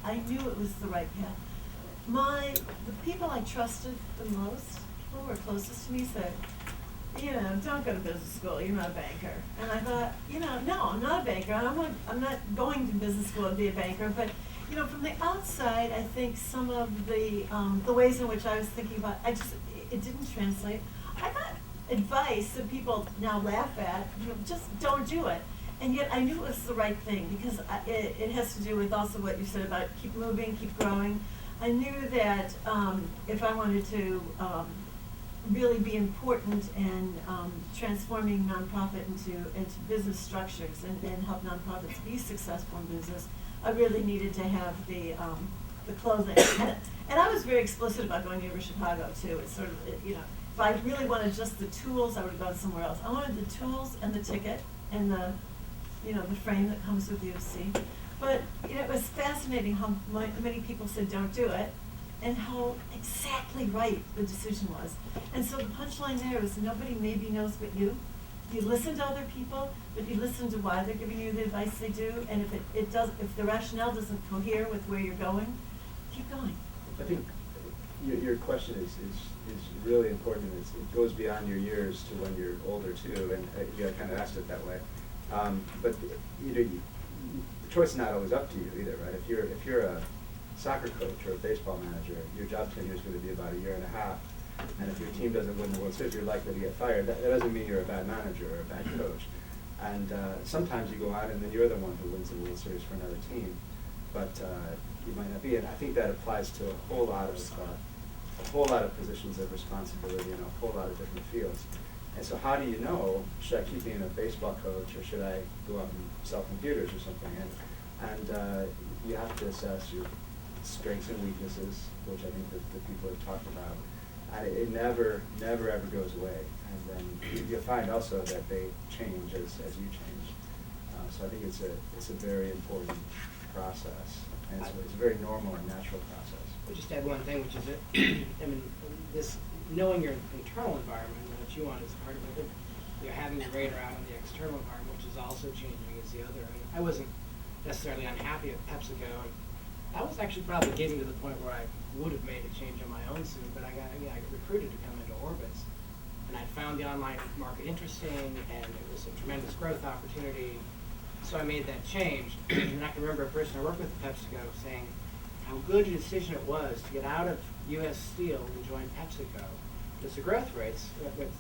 I knew it was the right path. The people I trusted the most, people who were closest to me, said, don't go to business school, you're not a banker. And I thought, no, I'm not a banker. I'm not going to business school to be a banker. But, from the outside, I think some of the ways in which I was thinking about, it didn't translate. I got advice that people now laugh at, just don't do it. And yet I knew it was the right thing, because it has to do with also what you said about keep moving, keep growing. I knew that if I wanted to really be important in transforming nonprofit into business structures and help nonprofits be successful in business, I really needed to have the clothing. And I was very explicit about going to UChicago too. It's sort of, if I really wanted just the tools, I would have gone somewhere else. I wanted the tools and the ticket and the frame that comes with UC. But it was fascinating how many people said don't do it, and how exactly right the decision was. And so the punchline there is nobody maybe knows but you. You listen to other people, but you listen to why they're giving you the advice they do, and if the rationale doesn't cohere with where you're going, keep going. I think your question is really important. It goes beyond your years to when you're older too, and you kind of asked it that way. But the choice is not always up to you either, right? If you're a soccer coach or a baseball manager, your job tenure is going to be about a year and a half. And if your team doesn't win the World Series, you're likely to get fired. That doesn't mean you're a bad manager or a bad coach. And sometimes you go out and then you're the one who wins the World Series for another team, but you might not be. And I think that applies to a whole lot of positions of responsibility in a whole lot of different fields. And so how do you know, should I keep being a baseball coach, or should I go out and sell computers or something? And you have to assess your strengths and weaknesses, which I think that the people have talked about. And it never ever goes away. And then you'll find also that they change as you change. So I think it's a very important process, and it's a very normal and natural process. I'll just add one thing, which is that this knowing your internal environment and what you want is part of it. You're having your radar out on the external environment, which is also changing, is the other. And I wasn't necessarily unhappy at PepsiCo, and I was actually probably getting to the point where I would have made a change on my own soon, but I got recruited to come into Orbitz, and I found the online market interesting, and it was a tremendous growth opportunity. So I made that change, and I can remember a person I worked with at PepsiCo saying how good a decision it was to get out of U.S. Steel and join PepsiCo, because the growth rates went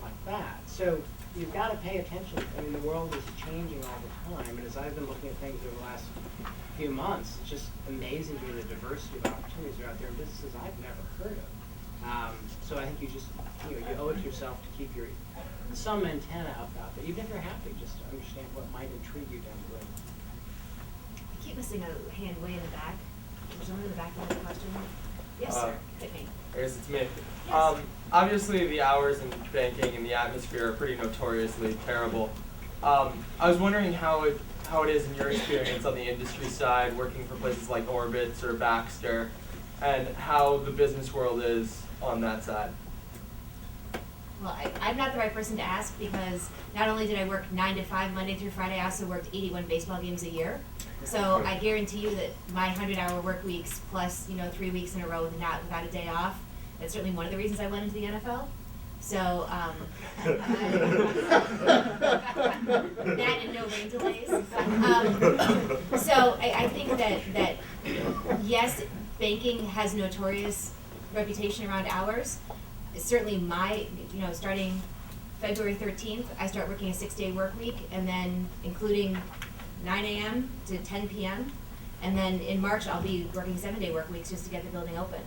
like that. So you've got to pay attention. I mean, the world is changing all the time, and as I've been looking at things over the last few months, it's just amazing to me the diversity of opportunities that are out there in businesses I've never heard of. So I think you just you owe it to yourself to keep some antenna up out there, even if you're happy, just to understand what might intrigue you down the road. I keep missing a hand way in the back. There's one in the back of the question. Yes, sir. Hit me. I guess it's me. Yes. Obviously, the hours in banking and the atmosphere are pretty notoriously terrible. I was wondering how it is in your experience on the industry side, working for places like Orbitz or Baxter, and how the business world is on that side. Well, I'm not the right person to ask, because not only did I work 9 to 5 Monday through Friday, I also worked 81 baseball games a year. So I guarantee you that my 100-hour work weeks plus 3 weeks in a row without a day off, that's certainly one of the reasons I went into the NFL. So that and no rain delays. So I think that yes, banking has notorious reputation around hours. Certainly my, starting February 13th, I start working a 6-day work week, and then including 9 a.m. to 10 p.m. And then in March, I'll be working 7-day work weeks just to get the building open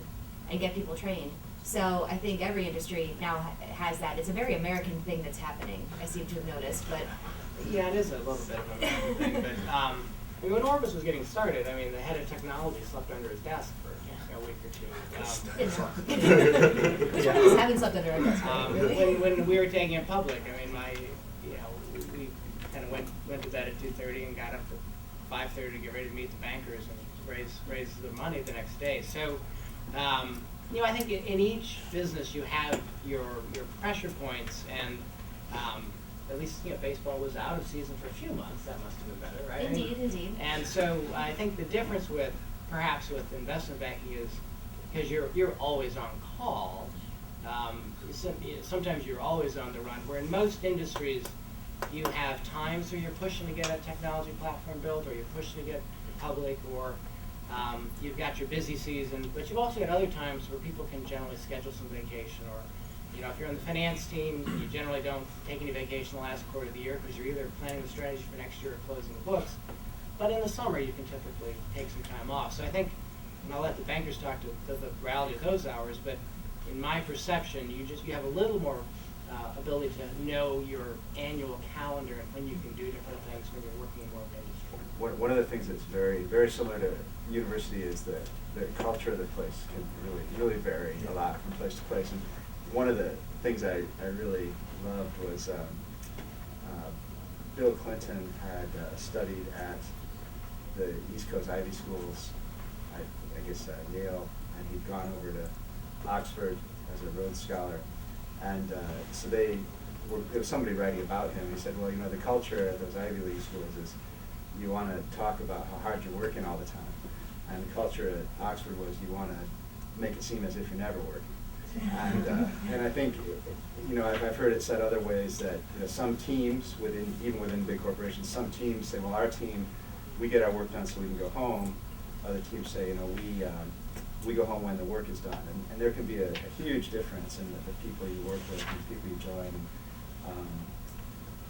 and get people trained. So I think every industry now has that. It's a very American thing that's happening, I seem to have noticed, but. Yeah, it is a little bit of a American thing, but I mean, when Orbis was getting started, I mean, the head of technology slept under his desk for a week or two. Which one of us haven't slept under our desk, really? When we were taking it public, I mean, we kind of went to bed at 2:30 and got up at 5:30 to get ready to meet the bankers and raise the money the next day. So, I think in each business you have your pressure points, and at least baseball was out of season for a few months. That must have been better, right? Indeed. And so I think the difference with investment banking is because you're always on call. Sometimes you're always on the run. Where in most industries, you have times where you're pushing to get a technology platform built, or you're pushing to get public, or you've got your busy season. But you've also got other times where people can generally schedule some vacation, or if you're on the finance team, you generally don't take any vacation the last quarter of the year because you're either planning the strategy for next year or closing the books. But in the summer, you can typically take some time off. So I think, and I'll let the bankers talk to the reality of those hours, but in my perception, you have a little more ability to know your annual calendar and when you can do different things when you're working in more of industry. One of the things that's very, very similar to university is the culture of the place can really vary a lot from place to place. And one of the things I really loved was Bill Clinton had studied at the East Coast Ivy schools, I guess Yale, and he'd gone over to Oxford as a Rhodes Scholar. And so there was somebody writing about him. He said, well, the culture at those Ivy League schools is you want to talk about how hard you're working all the time. And the culture at Oxford was you want to make it seem as if you're never working. And I think, I've heard it said other ways that some teams even within big corporations, some teams say, well, our team, we get our work done so we can go home. Other teams say, we go home when the work is done. And there can be a huge difference in the people you work with and the people you join.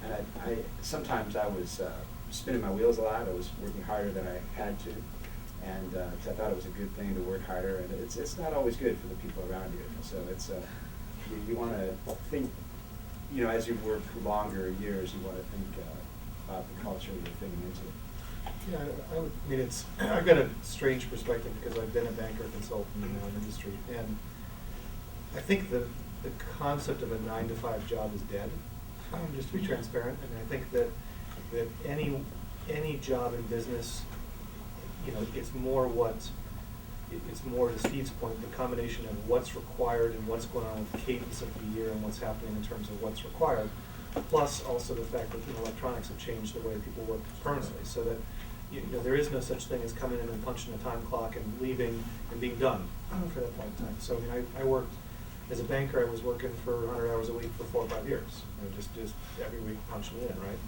And I sometimes I was spinning my wheels a lot. I was working harder than I had to. And 'cause I thought it was a good thing to work harder, and it's not always good for the people around you. So it's you want to think, as you work longer years, you want to think about the culture you're fitting into. Yeah, I've got a strange perspective because I've been a banker consultant in my own industry, and I think the concept of a 9-to-5 job is dead. Just to be transparent, and I think that any job in business, it's more to Steve's point, the combination of what's required and what's going on with the cadence of the year and what's happening in terms of what's required, plus also the fact that electronics have changed the way people work permanently, so that there is no such thing as coming in and punching a time clock and leaving and being done for that point in time. So I worked as a banker. I was working for 100 hours a week for 4 or 5 years, just every week punching it in, right?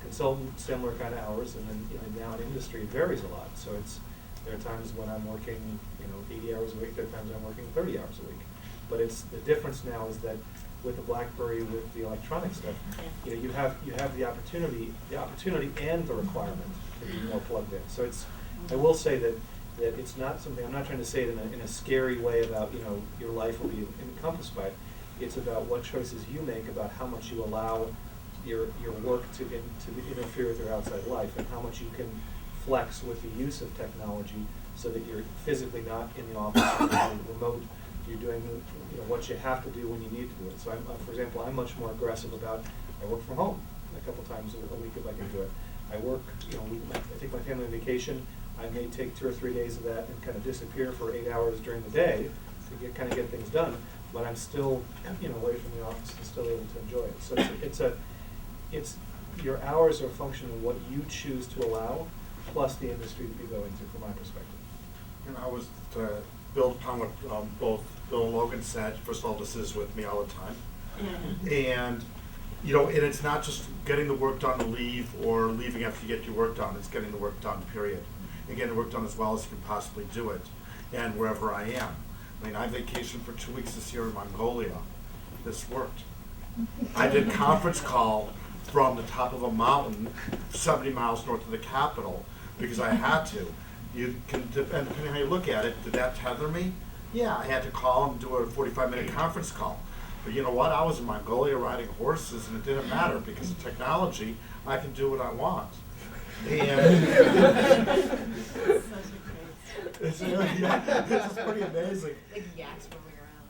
Consultant, similar kind of hours, and then now in industry it varies a lot. So there are times when I'm working 80 hours a week. There are times I'm working 30 hours a week. But the difference now is that with the BlackBerry, with the electronic stuff, you have the opportunity and the requirement to be more plugged in. So I will say that it's not something, I'm not trying to say it in a scary way about your life will be encompassed by it. It's about what choices you make about how much you allow your work to interfere with your outside life, and how much you can flex with the use of technology so that you're physically not in the office, you're remote, you're doing what you have to do when you need to do it. So for example, I'm much more aggressive about, I work from home a couple times a week if I can do it. I work, I take my family on vacation. I may take 2 or 3 days of that and kind of disappear for 8 hours during the day to get things done, but I'm still away from the office and still able to enjoy it. So it's your hours are a function of what you choose to allow, plus the industry that you go into, from my perspective. I was to build upon what both Bill and Logan said. First of all, this is with me all the time. And and it's not just getting the work done to leave or leaving after you get your work done. It's getting the work done, period. And getting the work done as well as you can possibly do it, and wherever I am. I vacationed for 2 weeks this year in Mongolia. This worked. I did conference call from the top of a mountain 70 miles north of the Capitol because I had to. You can, depending how you look at it, did that tether me? Yeah, I had to call and do a 45-minute conference call. But you know what? I was in Mongolia riding horses, and it didn't matter because of technology, I can do what I want. And it's, yeah, it's pretty amazing. Like yaks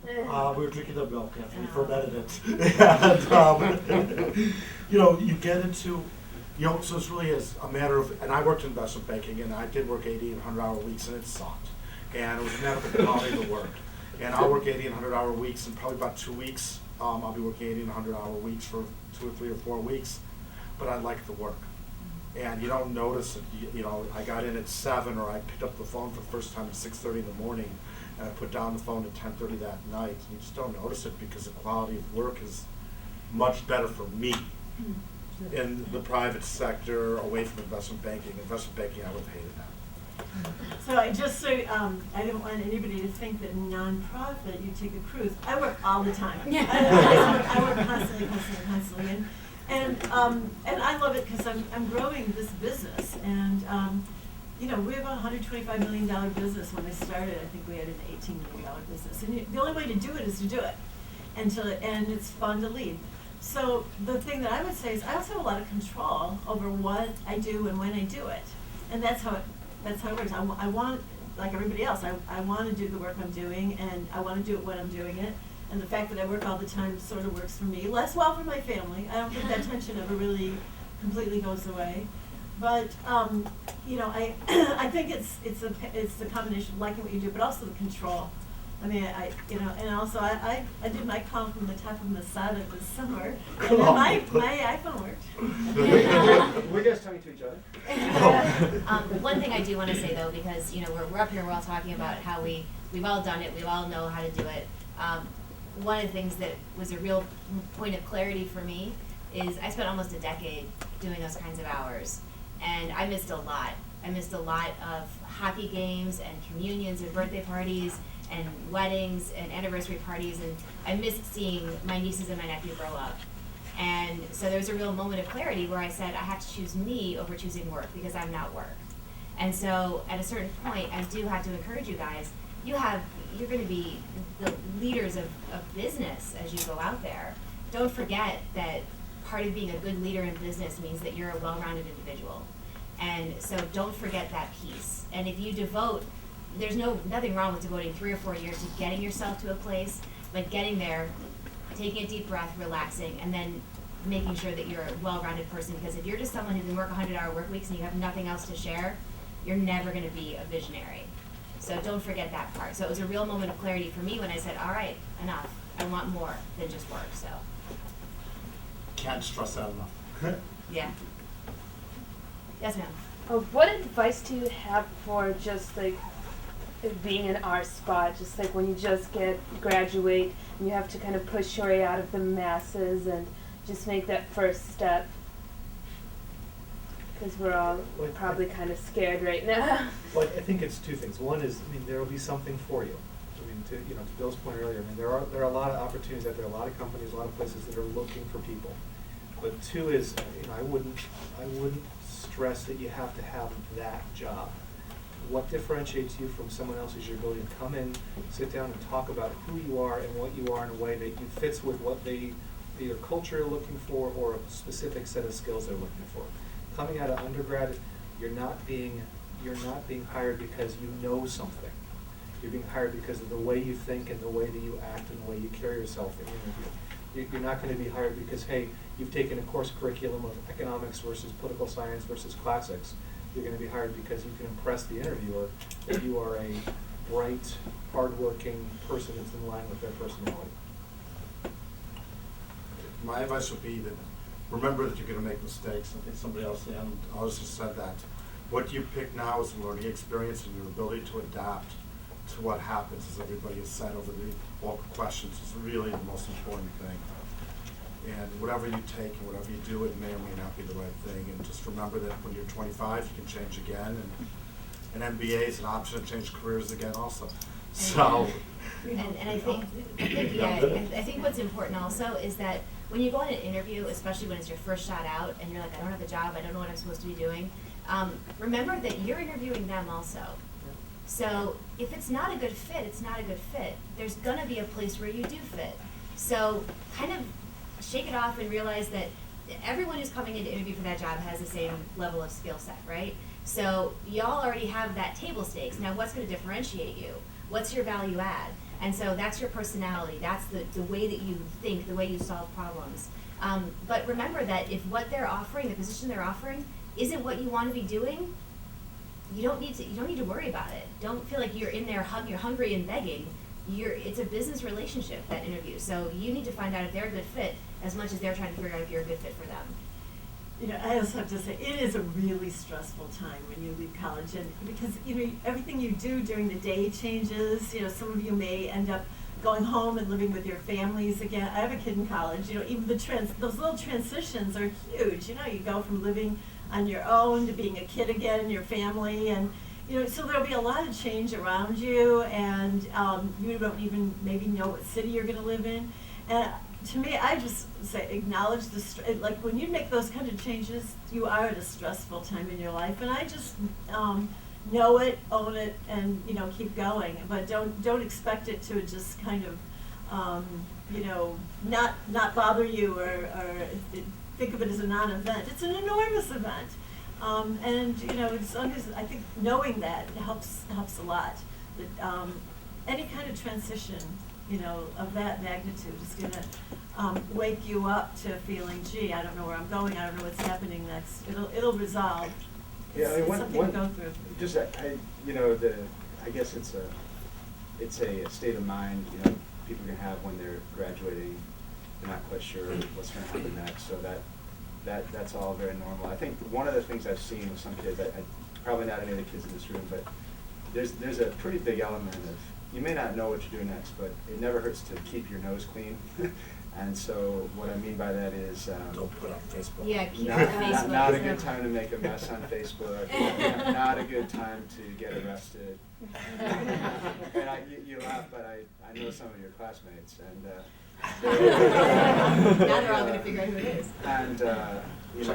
rolling around. We were drinking the milk after we fermented it. And, you know, you get into, you know, so it's really is a matter of, and I worked in investment banking, and I did work 80 and 100-hour weeks, and it sucked. And it was a matter of the quality of the work. And I'll work 80 and 100-hour weeks, and probably about 2 weeks, I'll be working 80 and 100-hour weeks for 2 or 3 or 4 weeks. But I like the work. And you don't notice it. You know, I got in at 7, or I picked up the phone for the first time at 6:30 in the morning, and I put down the phone at 10:30 that night. And you just don't notice it because the quality of work is much better for me. In the private sector, away from investment banking. Investment banking, I would have hated that. So I just so I didn't want anybody to think that nonprofit you take a cruise. I work all the time. I work constantly, and I love it because I'm growing this business, and you know, we have a $125 million business. When I started, I think we had an $18 million business, and the only way to do it is to do it, and it's fun to lead. So the thing that I would say is I also have a lot of control over what I do and when I do it, and that's how it works. I want, like everybody else, I want to do the work I'm doing, and I want to do it when I'm doing it. And the fact that I work all the time sort of works for me. Less well for my family. I don't think that tension ever really completely goes away. But you know, I think it's the combination of liking what you do, but also the control. I mean, you know, and also I did my call from the top of Masada this summer, and then my iPhone worked. We're just talking to each other. One thing I do want to say though, because you know we're up here, we're all talking about how we've all done it, we all know how to do it. One of the things that was a real point of clarity for me is I spent almost a decade doing those kinds of hours, and I missed a lot. I missed a lot of hockey games and communions and birthday parties and weddings and anniversary parties, and I missed seeing my nieces and my nephew grow up. And so there was a real moment of clarity where I said I have to choose me over choosing work because I'm not work. And so at a certain point, I do have to encourage you guys, you're going to be the leaders of business as you go out there. Don't forget that part of being a good leader in business means that you're a well-rounded individual. And so don't forget that piece. And if you devote, there's nothing wrong with devoting 3 or 4 years to getting yourself to a place, but getting there, taking a deep breath, relaxing, and then making sure that you're a well-rounded person. Because if you're just someone who can work 100-hour work weeks and you have nothing else to share, you're never going to be a visionary. So don't forget that part. So it was a real moment of clarity for me when I said, all right, enough. I want more than just work. So Can't stress that enough. yeah. Yes, ma'am. What advice do you have for just like being in our spot, just like when you just graduate and you have to kind of push your way out of the masses and just make that first step? Because we're all probably kind of scared right now. Well, I think it's 2 things. One is, I mean, there will be something for you. I mean, to Bill's point earlier, I mean, there are a lot of opportunities out there, a lot of companies, a lot of places that are looking for people. But 2 is, you know, I wouldn't stress that you have to have that job. What differentiates you from someone else is your ability to come in, sit down, and talk about who you are and what you are in a way that fits with what they either culture are looking for or a specific set of skills they're looking for. Coming out of undergrad, you're not being hired because you know something. You're being hired because of the way you think and the way that you act and the way you carry yourself in the interview. You're not going to be hired because, hey, you've taken a course curriculum of economics versus political science versus classics. You're going to be hired because you can impress the interviewer that you are a bright, hardworking person that's in line with their personality. My advice would be that remember that you're going to make mistakes. I think somebody else just said that. What you pick now is a learning experience, and your ability to adapt to what happens, as everybody has said over the bulk of questions, is really the most important thing. And whatever you take and whatever you do, it may or may not be the right thing. And just remember that when you're 25, you can change again. And an MBA is an option to change careers again also. So And I think what's important also is that when you go on an interview, especially when it's your first shot out and you're like, I don't have a job, I don't know what I'm supposed to be doing, remember that you're interviewing them also. So if it's not a good fit, it's not a good fit. There's gonna be a place where you do fit. So kind of shake it off and realize that everyone who's coming in to interview for that job has the same level of skill set, right? So y'all already have that table stakes. Now what's gonna differentiate you? What's your value add? And so that's your personality. That's the way that you think, the way you solve problems. But remember that if what they're offering, the position they're offering, isn't what you want to be doing, you don't need to worry about it. Don't feel like you're in there, you're hungry and begging. It's a business relationship, that interview. So you need to find out if they're a good fit as much as they're trying to figure out if you're a good fit for them. You know, I also have to say, it is a really stressful time when you leave college, and because, you know, everything you do during the day changes. You know, some of you may end up going home and living with your families again. I have a kid in college, you know, even those little transitions are huge. You know, you go from living on your own to being a kid again in your family, and, you know, so there'll be a lot of change around you, and you don't even maybe know what city you're gonna live in. And to me, I just say acknowledge like when you make those kind of changes, you are at a stressful time in your life, and I just know it, own it, and, you know, keep going. But don't expect it to just kind of you know, not bother you or think of it as a non-event. It's an enormous event, and, you know, as long as I think knowing that helps a lot. That any kind of transition, you know, of that magnitude is going to wake you up to feeling, gee, I don't know where I'm going, I don't know what's happening next. It'll resolve. Yeah, I mean, it's something to go through. Just you know, I guess it's a state of mind, you know, people can have when they're graduating. They're not quite sure what's going to happen next, so that's all very normal. I think one of the things I've seen with some kids, probably not any of the kids in this room, but there's a pretty big element of, you may not know what you're doing next, but it never hurts to keep your nose clean. And so what I mean by that is Don't put it on Facebook. Yeah, keep it on Facebook. not a good time to make a mess on Facebook. Not a good time to get arrested. And you laugh, but I know some of your classmates, and now they're all going to figure out who it is. And you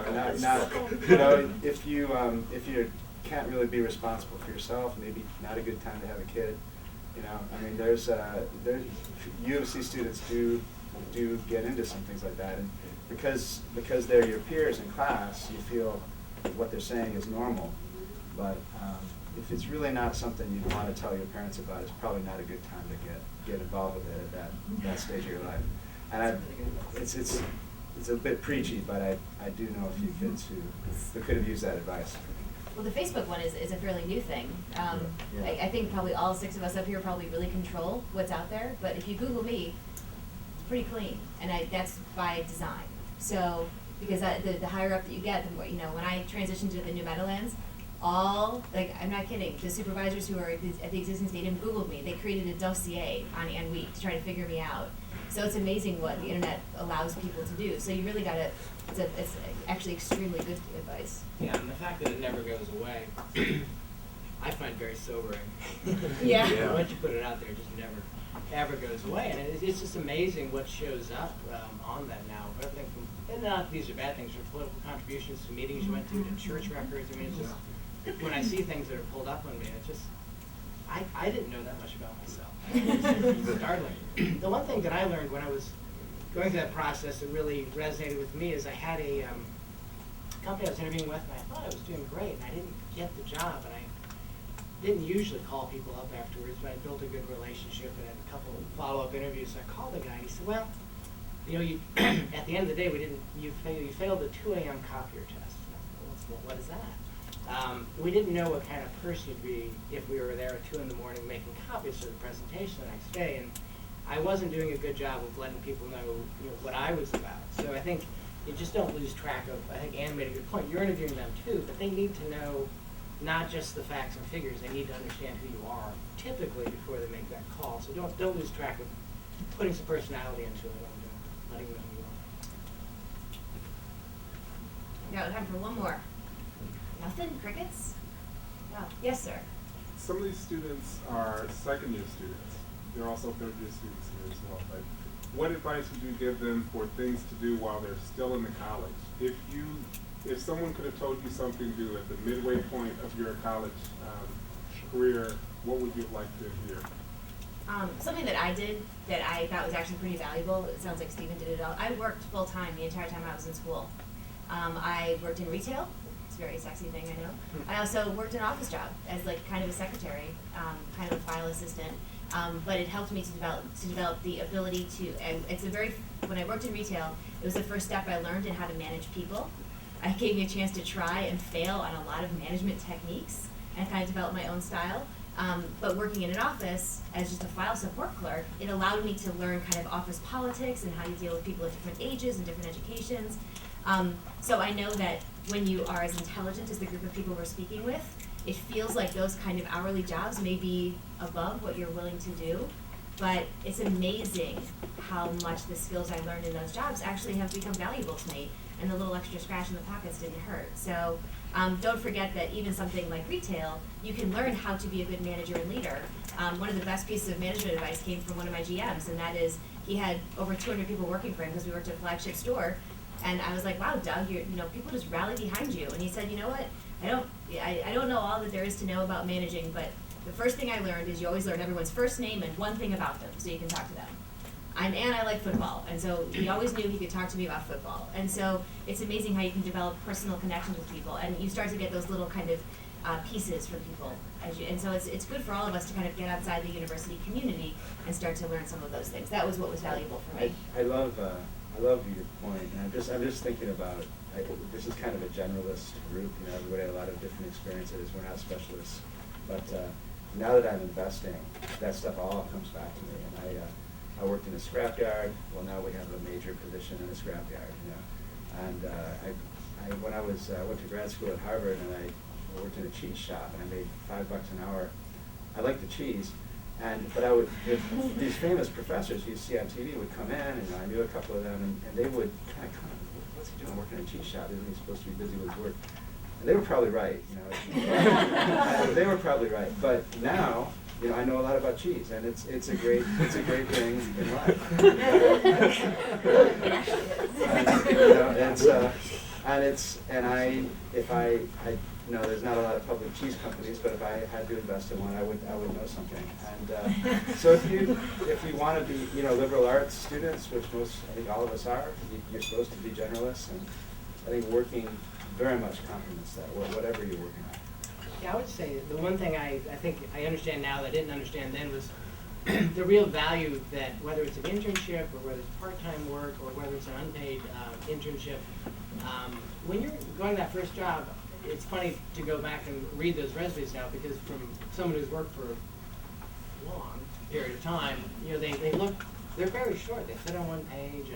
know, if you can't really be responsible for yourself, maybe not a good time to have a kid. You know, I mean, there's U of C students do get into some things like that, and because they're your peers in class, you feel what they're saying is normal. But if it's really not something you want to tell your parents about, it's probably not a good time to get involved with it at that stage of your life. And it's a bit preachy, but I do know a few kids who could have used that advice. Well, the Facebook one is a fairly new thing. I think probably all 6 of us up here probably really control what's out there, but if you Google me, it's pretty clean, and that's by design. So, because the higher up that you get, the more, you know, when I transitioned to the New Meadowlands, I'm not kidding, the supervisors who are at the existing stadium Googled me. They created a dossier on Ann Wheat to try to figure me out. So it's amazing what the internet allows people to do. So you really gotta, it's actually extremely good advice. Yeah, and the fact that it never goes away, I find very sobering. Yeah. Once you put it out there, it just never, ever goes away. And it's just amazing what shows up on that now. Everything from, and not these are bad things, from political contributions to meetings you went to church records. I mean, it's just, when I see things that are pulled up on me, it's just, I didn't know that much about myself. It's startling. The one thing that I learned when I was going through that process that really resonated with me is I had a company I was interviewing with, and I thought I was doing great, and I didn't get the job, and I didn't usually call people up afterwards, but I built a good relationship and had a couple of follow-up interviews. So I called the guy, and he said, well, you know, at the end of the day, you failed the 2 a.m. copier test. Well, what is that? We didn't know what kind of person you'd be if we were there at 2 in the morning making copies for the presentation the next day, and I wasn't doing a good job of letting people know, you know, what I was about. So I think you just don't lose track of, I think Ann made a good point, you're interviewing them too, but they need to know not just the facts and figures, they need to understand who you are typically before they make that call. So don't lose track of putting some personality into it and letting them know who you are. Yeah, time for one more. Nothing? Crickets? Oh, yes, sir. Some of these students are second-year students. there are also third-year students here as well. But what advice would you give them for things to do while they're still in the college? If someone could have told you something to do at the midway point of your college career, what would you have liked to hear? Something that I did that I thought was actually pretty valuable, it sounds like Stephen did it all. I worked full time the entire time I was in school. I worked in retail. It's a very sexy thing, I know. I also worked an office job as like kind of a secretary, kind of a file assistant. But it helped me to develop the ability to, and when I worked in retail, it was the first step I learned in how to manage people. It gave me a chance to try and fail on a lot of management techniques and kind of develop my own style. But working in an office as just a file support clerk, it allowed me to learn kind of office politics and how you deal with people of different ages and different educations. So I know that when you are as intelligent as the group of people we're speaking with, it feels like those kind of hourly jobs may be above what you're willing to do, but it's amazing how much the skills I learned in those jobs actually have become valuable to me, and the little extra scratch in the pockets didn't hurt. So don't forget that even something like retail, you can learn how to be a good manager and leader. One of the best pieces of management advice came from one of my GMs, and that is he had over 200 people working for him because we worked at a flagship store. And I was like, wow, Doug, people just rally behind you. And he said, you know what? I don't know all that there is to know about managing, but the first thing I learned is you always learn everyone's first name and one thing about them so you can talk to them. I like football, and so he always knew he could talk to me about football. And so it's amazing how you can develop personal connections with people, and you start to get those little kind of pieces from people. And so it's good for all of us to kind of get outside the university community and start to learn some of those things. That was what was valuable for me. I love your point, and I'm just thinking about, this is kind of a generalist group, everybody had a lot of different experiences, we're not specialists, but now that I'm investing, that stuff all comes back to me, and I worked in a scrapyard, well now we have a major position in a scrapyard, and when I went to grad school at Harvard, and I worked in a cheese shop, and I made $5 an hour. I liked the cheese, but these famous professors you see on TV would come in, and I knew a couple of them, and they would kind of what's he doing working in a cheese shop? Isn't he supposed to be busy with his work? And they were probably right, they were probably right. But now, I know a lot about cheese, and it's a great thing in life. There's not a lot of public cheese companies, but if I had to invest in one, I would know something. And so if you want to be, liberal arts students, which I think all of us are, you're supposed to be generalists, and I think working very much complements that, whatever you're working on. Yeah, I would say the one thing I think I understand now that I didn't understand then was the real value that whether it's an internship or whether it's part-time work or whether it's an unpaid internship, when you're going that first job, it's funny to go back and read those resumes now, because from someone who's worked for a long period of time, they're very short. They fit on one page,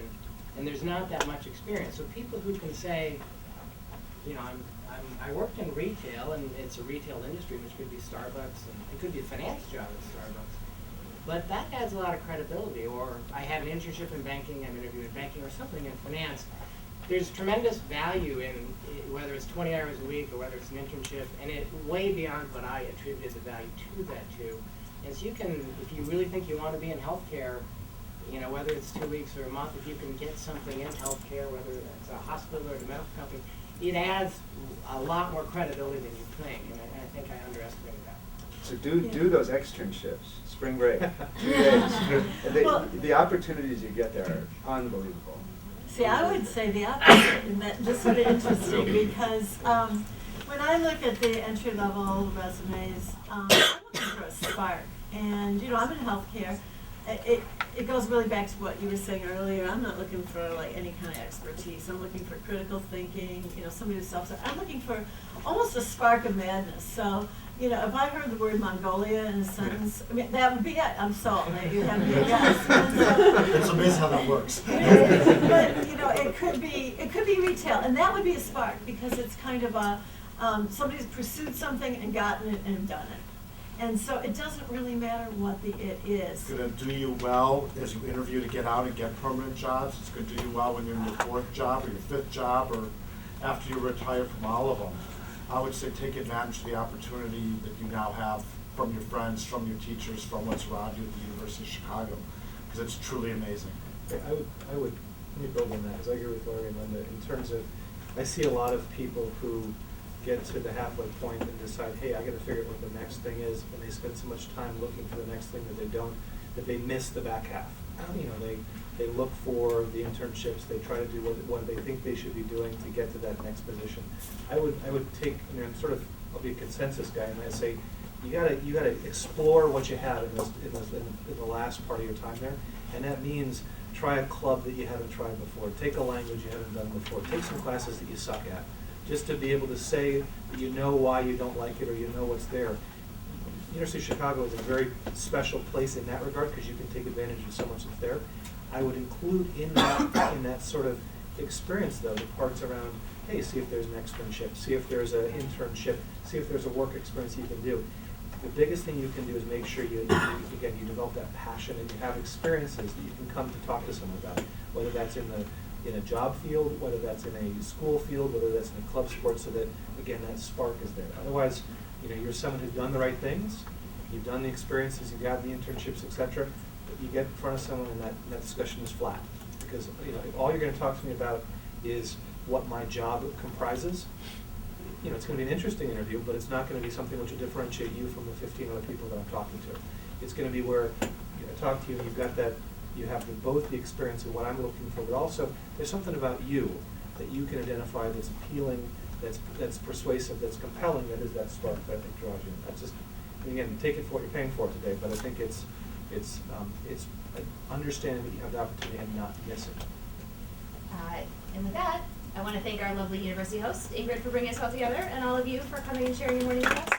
and there's not that much experience. So people who can say, I worked in retail, and it's a retail industry, which could be Starbucks, and it could be a finance job at Starbucks. But that adds a lot of credibility. Or I had an internship in banking, I'm interviewing in banking, or something in finance. There's tremendous value in whether it's 20 hours a week or whether it's an internship, and it way beyond what I attributed the value to that to. And so you can, if you really think you want to be in healthcare, whether it's 2 weeks or a month, if you can get something in healthcare, whether it's a hospital or a medical company, it adds a lot more credibility than you think, and I think I underestimated that. So do those externships, spring break, 2 days. The opportunities you get there are unbelievable. See, I would say the opposite, and this is sort of interesting because when I look at the entry-level resumes, I'm looking for a spark. And, I'm in healthcare. It goes really back to what you were saying earlier. I'm not looking for any kind of expertise. I'm looking for critical thinking, somebody who's I'm looking for almost a spark of madness. So, if I heard the word Mongolia in a sentence, that would be it. I'm sold. You have me guess. It's amazing how that works. But it could be retail, and that would be a spark because it's kind of somebody's pursued something and gotten it and done it. And so it doesn't really matter what the it is. It's going to do you well as you interview to get out and get permanent jobs. It's going to do you well when you're in your 4th job or your 5th job or after you retire from all of them. I would say take advantage of the opportunity that you now have from your friends, from your teachers, from what's around you at the university. University of Chicago, because it's truly amazing. I would, let me build on that, because I agree with Larry and Linda, in terms of, I see a lot of people who get to the halfway point and decide, hey, I gotta figure out what the next thing is, and they spend so much time looking for the next thing that they miss the back half. You know, they look for the internships, they try to do what they think they should be doing to get to that next position. I would take, I mean, I'll be a consensus guy, and I say, you gotta explore what you have in the last part of your time there, and that means try a club that you haven't tried before, take a language you haven't done before, take some classes that you suck at, just to be able to say that you know why you don't like it or you know what's there. University of Chicago is a very special place in that regard because you can take advantage of so much that's there. I would include in that sort of experience though the parts around, hey, see if there's an externship, see if there's an internship, see if there's a work experience you can do. The biggest thing you can do is make sure you develop that passion and you have experiences that you can come to talk to someone about, whether that's in a job field, whether that's in a school field, whether that's in a club sport, so that, again, that spark is there. Otherwise, you know, you're someone who's done the right things, you've done the experiences, you've got the internships, etc., but you get in front of someone and that discussion is flat. Because, you know, if all you're going to talk to me about is what my job comprises, you know, it's going to be an interesting interview, but it's not going to be something which will differentiate you from the 15 other people that I'm talking to. It's going to be where I talk to you and you've got that, you have both the experience of what I'm looking for, but also there's something about you that you can identify that's appealing, that's persuasive, that's compelling, that is that spark that I think draws you. That's just, and again, take it for what you're paying for today, but I think it's understanding that you have the opportunity and not miss it. And with that, I want to thank our lovely university host, Ingrid, for bringing us all together, and all of you for coming and sharing your morning with us.